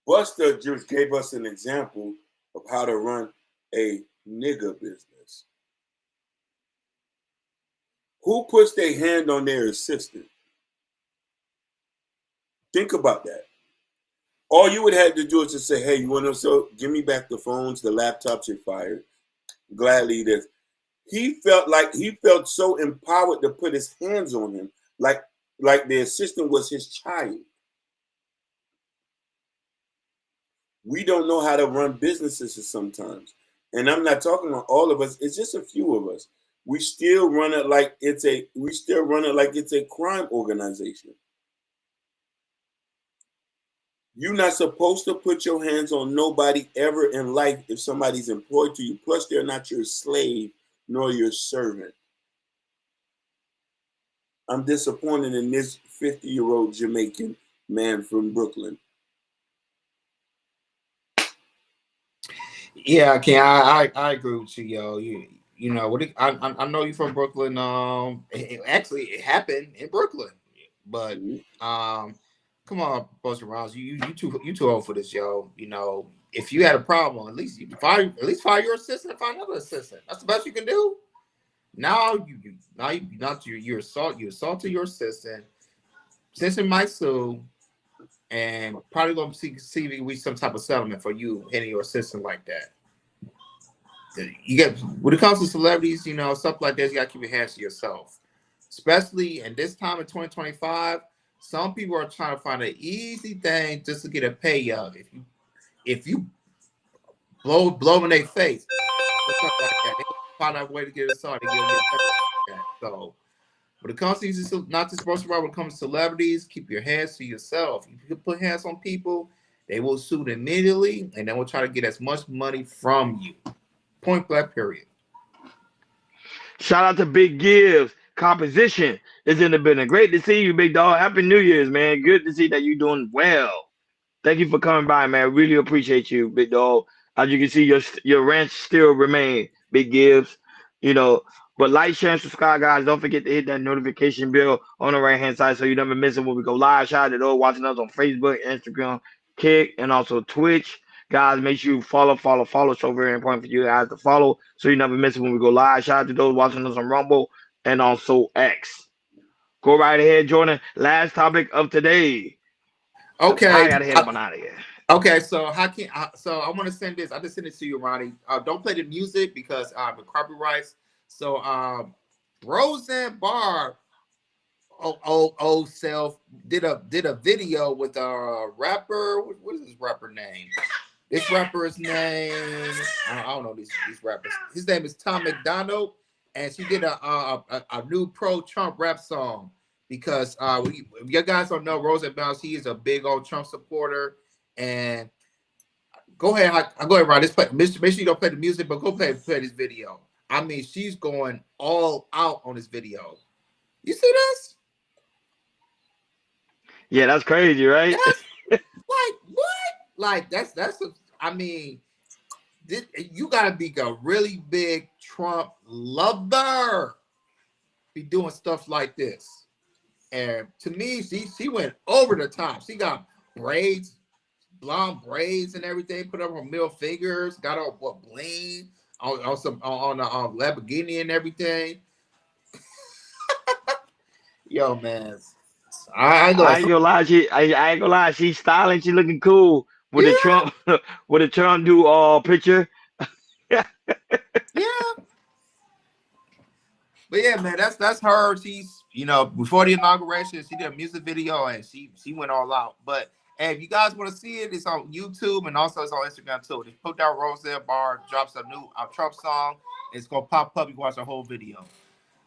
Buster just gave us an example of how to run a nigger business. Who puts their hand on their assistant? Think about that. All you would have to do is just say, hey, you want to give me back the phones, the laptops you fired. Gladly this. He felt so empowered to put his hands on him, like the assistant was his child. We don't know how to run businesses sometimes. And I'm not talking about all of us, it's just a few of us. We still run it like it's a crime organization. You're not supposed to put your hands on nobody ever in life if somebody's employed to you. Plus, they're not your slave nor your servant. I'm disappointed in this 50-year-old Jamaican man from Brooklyn. Yeah, Ken, I agree with you, yo. You know what? I know you from Brooklyn. Actually, it happened in Brooklyn, but come on, Buster Rounds, you too old for this, yo. You know, if you had a problem, at least fire your assistant, find another assistant. That's the best you can do. Now you assaulted your assistant. Assistant might sue, and probably gonna see if we can reach some type of settlement for you hitting your assistant like that. You get when it comes to celebrities, you know, stuff like this, you gotta keep your hands to yourself. Especially in this time in 2025, some people are trying to find an easy thing just to get a payout. If you blow in their face, or something like that, they find out a way to get it started. So when it comes to these, not just supposed to when it comes to celebrities, keep your hands to yourself. If you put hands on people, they will sue immediately, and they will try to get as much money from you. Point blank, period. Shout out to Big Gibbs. Composition is in the building. Great to see you, big dog. Happy New Year's, man. Good to see that you're doing well. Thank you for coming by, man. Really appreciate you, big dog. As you can see, your ranch still remain, Big Gibbs. You know, but like, share, and subscribe, guys. Don't forget to hit that notification bell on the right hand side so you never miss it when we go live. Shout out to those watching us on Facebook, Instagram, Kick, and also Twitch. Guys, make sure you follow. It's so very important for you guys to follow so you never miss it when we go live. Shout out to those watching us on Rumble and also X. Go right ahead, Jordan. Last topic of today. Okay, I gotta head up and out of here. Okay, so so I want to send this. I just send it to you, Ronnie. Don't play the music because the copyrights. So Roseanne Barr, old self, did a video with a rapper. What is this rapper name? This rapper's name, I don't know these rappers. His name is Tom McDonald, and she did a new pro-Trump rap song because you guys don't know Roseanne Barr. He is a big old Trump supporter. And go ahead, Ron. Make sure you don't play the music, but go play this video. I mean, she's going all out on this video. You see this? Yeah, that's crazy, right? Like what? Like I mean, you gotta be a really big Trump lover. Be doing stuff like this. And to me, she went over the top. She got braids, blonde braids and everything, put up her middle fingers, got her bling on the Lamborghini and everything. Yo, man, I ain't gonna lie. I ain't gonna lie. She's styling. She looking cool with the Trump with the Trump picture. Yeah. But yeah, man, that's her. She's before the inauguration, she did a music video and she went all out. But hey, if you guys want to see it, it's on YouTube and also it's on Instagram too. Just put down Roseanne Barr, drops a new Trump song. It's gonna pop up. You watch the whole video.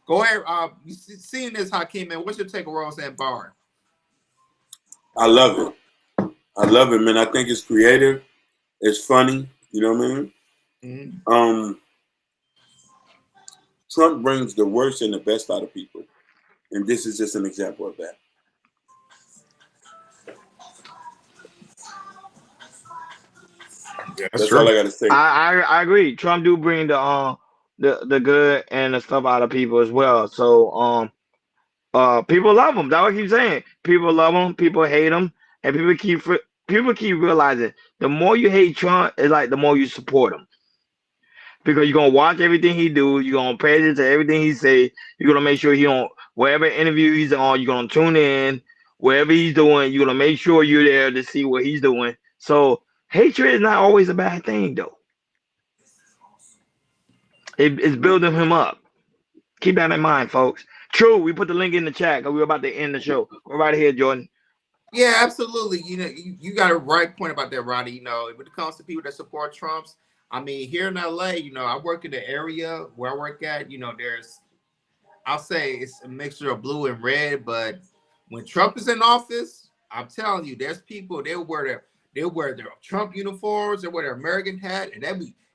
Go ahead. You seeing this, Hakeem, man? What's your take on Roseanne Barr? I love it, man. I think it's creative. It's funny. You know what I mean? Mm-hmm. Trump brings the worst and the best out of people, and this is just an example of that. Yeah, That's all I got to say. I agree. Trump do bring the good and the stuff out of people as well. So people love him. That's what I keep saying. People love him. People hate him, and people keep realizing the more you hate Trump, it's like the more you support him because you're gonna watch everything he do. You're gonna pay attention to everything he say. You're gonna make sure he on whatever interview he's on. You're gonna tune in wherever he's doing. You're gonna make sure you're there to see what he's doing. So hatred is not always a bad thing, though. It's building him up. Keep that in mind, folks. True, we put the link in the chat because we're about to end the show. We're right here, Jordan. Yeah, absolutely. You know, you got a right point about that, Ronnie. You know, when it comes to people that support Trump's, I mean, here in LA, you know, I work in the area where I work at. You know, I'll say it's a mixture of blue and red, but when Trump is in office, I'm telling you, there's people they'll wear their Trump uniforms, they wear their American hat, and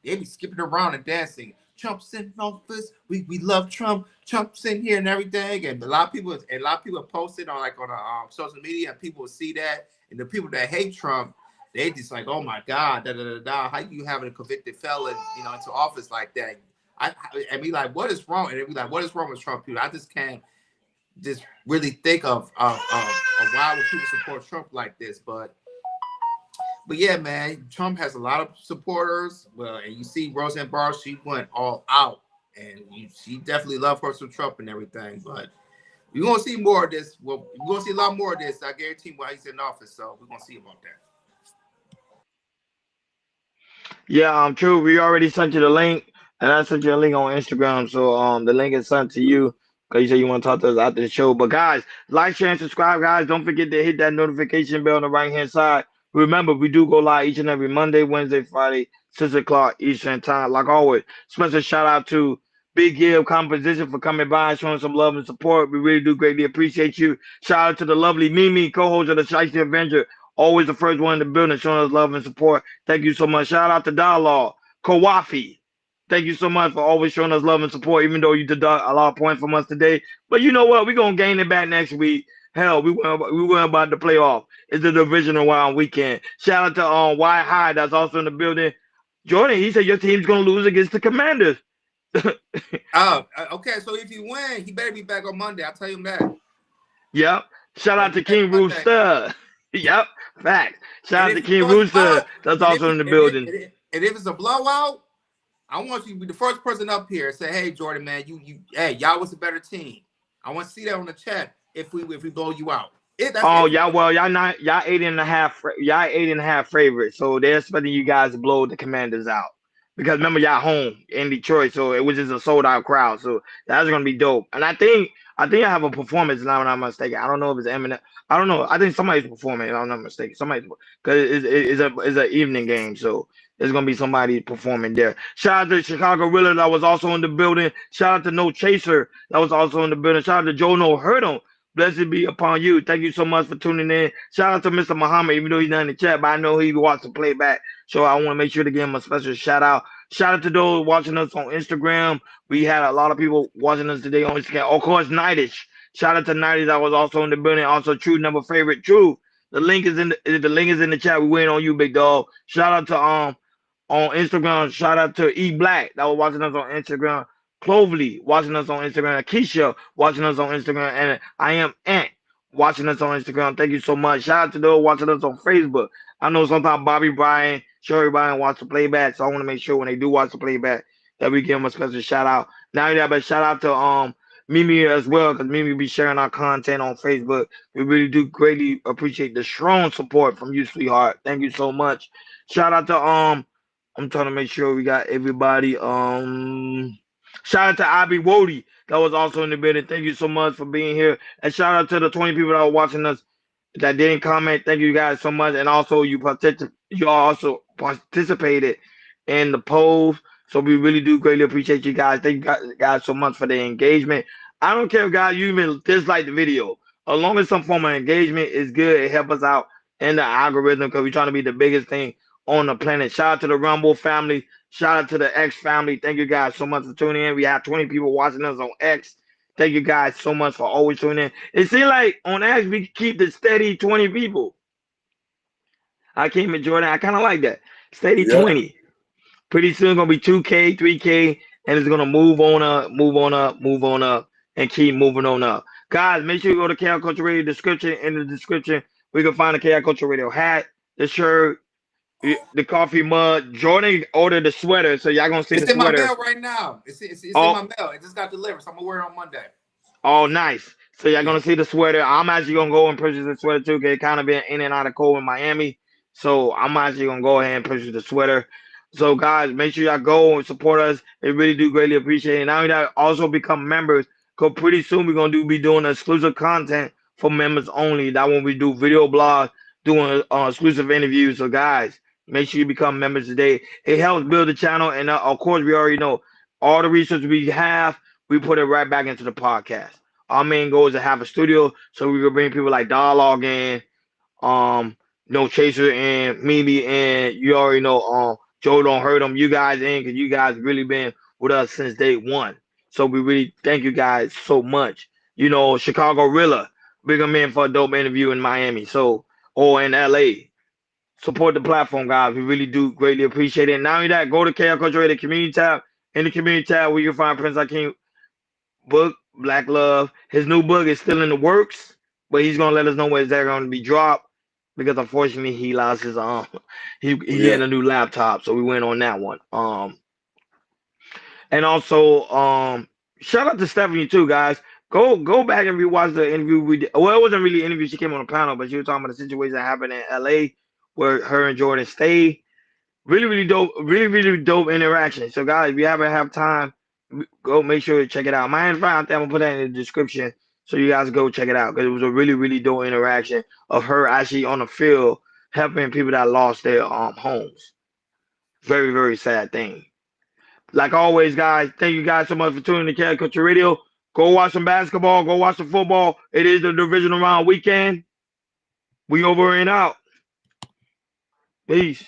they be skipping around and dancing. Trump's in office. We love Trump. Trump's in here and everything. And a lot of people posted on social media, and people will see that. And the people that hate Trump, they just like, oh my God, da da da da. How you having a convicted felon, you know, into office like that? And be like, what is wrong? And they be like, what is wrong with Trump? People, I just can't just really think of why would people support Trump like this. But yeah, man, Trump has a lot of supporters. Well, and you see Roseanne Barr, she went all out, and she definitely loved her some Trump and everything. But we're gonna see more of this. Well, we're gonna see a lot more of this. I guarantee while he's in office. So we're gonna see about that. Yeah, true. We already sent you the link, and I sent you a link on Instagram. So the link is sent to you because you said you want to talk to us after the show. But guys, like, share, and subscribe, guys. Don't forget to hit that notification bell on the right hand side. Remember, we do go live each and every Monday, Wednesday, Friday, 6 o'clock Eastern time. Like always, special shout out to Big Give Composition for coming by and showing some love and support. We really do greatly appreciate you. Shout out to the lovely Mimi, co-host of the Shiesty Avenger. Always the first one in the building, showing us love and support. Thank you so much. Shout out to Dialogue, Kawafi. Thank you so much for always showing us love and support, even though you deduct a lot of points from us today. But you know what? We're going to gain it back next week. Hell, we went about the playoff. It's the divisional round weekend. Shout out to Y High, that's also in the building. Jordan, he said your team's going to lose against the Commanders. Okay. So if you win, he better be back on Monday. I'll tell you that. Yep. Shout out to King Rooster. Yep. Fact. Shout out to King Rooster. That's also in the building. And if it's a blowout, I want you to be the first person up here and say, "Hey, Jordan, man, hey, y'all was a better team." I want to see that on the chat if we blow you out. Y'all not y'all 8.5 favorites, so they're expecting you guys to blow the Commanders out because remember y'all home in Detroit, so it was just a sold out crowd, so that's gonna be dope. And I think I have a performance, if I'm not mistaken. I don't know if it's Eminem. I don't know. I think somebody's performing, if I'm not mistaken. Somebody, because it's an evening game, so there's gonna be somebody performing there. Shout out to Chicago Rilla that was also in the building. Shout out to No Chaser that was also in the building. Shout out to Joe No Hurdle. Blessed be upon you. Thank you so much for tuning in. Shout out to Mr. Muhammad, even though he's not in the chat, but I know he watched the playback. So I want to make sure to give him a special shout out. Shout out to those watching us on Instagram. We had a lot of people watching us today on Instagram. Of course, Nightish. Shout out to Nightish that was also in the building. Also, True number favorite. True. The link is in the chat. We waiting on you, big dog. Shout out to on Instagram. Shout out to E Black that was watching us on Instagram. Clovely watching us on Instagram. Keisha watching us on Instagram. And I am Ant watching us on Instagram. Thank you so much. Shout out to those watching us on Facebook. I know sometimes Bobby Bryan, Sherry Bryan watch the playback, so I want to make sure when they do watch the playback that we give them a special shout out. Now yeah, but shout out to Mimi as well, because Mimi be sharing our content on Facebook. We really do greatly appreciate the strong support from you, sweetheart. Thank you so much. Shout out to I'm trying to make sure we got everybody. Shout out to Abby Wody that was also in the building. Thank you so much for being here. And shout out to the 20 people that were watching us that didn't comment. Thank you guys so much. And also you also participated in the polls. So we really do greatly appreciate you guys. Thank you guys so much for the engagement. I don't care if guys you even dislike the video. As long as some form of engagement is good, it helps us out in the algorithm because we're trying to be the biggest thing on the planet. Shout out to the Rumble family. Shout out to the X family. Thank you guys so much for tuning in. We have 20 people watching us on X. Thank you guys so much for always tuning in. It seems like on X we keep the steady 20 people. I came with Jordan. I kind of like that. Steady Yeah. 20. Pretty soon gonna be 2K, 3K, and it's gonna move on up, move on up, move on up, and keep moving on up. Guys, make sure you go to KL Culture Radio description. In the description, we can find the KL Culture Radio hat, the shirt, the coffee mug. Jordan ordered the sweater, so y'all gonna see It's the in my sweater. mail right now. It's in Oh, my mail. It just got delivered, so I'm gonna wear it on Monday. oh, nice. So y'all gonna see the sweater. I'm actually gonna go and purchase the sweater too, cause it kind of been in and out of cold in Miami. So I'm actually gonna go ahead and purchase the sweater. So guys, make sure y'all go and support us. It really do greatly appreciate it. Now that also become members, cause pretty soon we're gonna be doing exclusive content for members only. That when we do video blogs, doing exclusive interviews. So guys, make sure you become members today. It helps build the channel, and of course we already know all the research we have, we put it right back into the podcast. Our main goal is to have a studio so we can bring people like Dialogue in, no Chaser and Mimi, and you already know Joe Don't Hurt Them, you guys in, because you guys really been with us since day one. So we really thank you guys so much. You know, Chicago Rilla, bring them in for a dope interview in Miami, so or in LA. Support the platform, guys. We really do greatly appreciate it. Not only that, go to KL Culture Radio Community tab. In the community tab, where you can find Prince Akeem book, Black Love. His new book is still in the works, but he's gonna let us know when it's going to be dropped, because unfortunately he lost his he Yeah. getting a new laptop, so we went on that one. And also shout out to Stephanie too, guys. Go back and rewatch the interview we did. Well, it wasn't really an interview. She came on a panel, but she was talking about the situation that happened in LA where her and Jordan stayed. Really dope, really dope interaction. So guys, if you haven't have time, go make sure to check it out. My hands right out there, I'm gonna put that in the description so you guys go check it out, because it was a really dope interaction of her actually on the field helping people that lost their homes. Very sad thing. Like always, guys, thank you guys so much for tuning in to Cat Culture Radio. Go watch some basketball, go watch some football. It is the divisional round weekend. We over and out. Peace.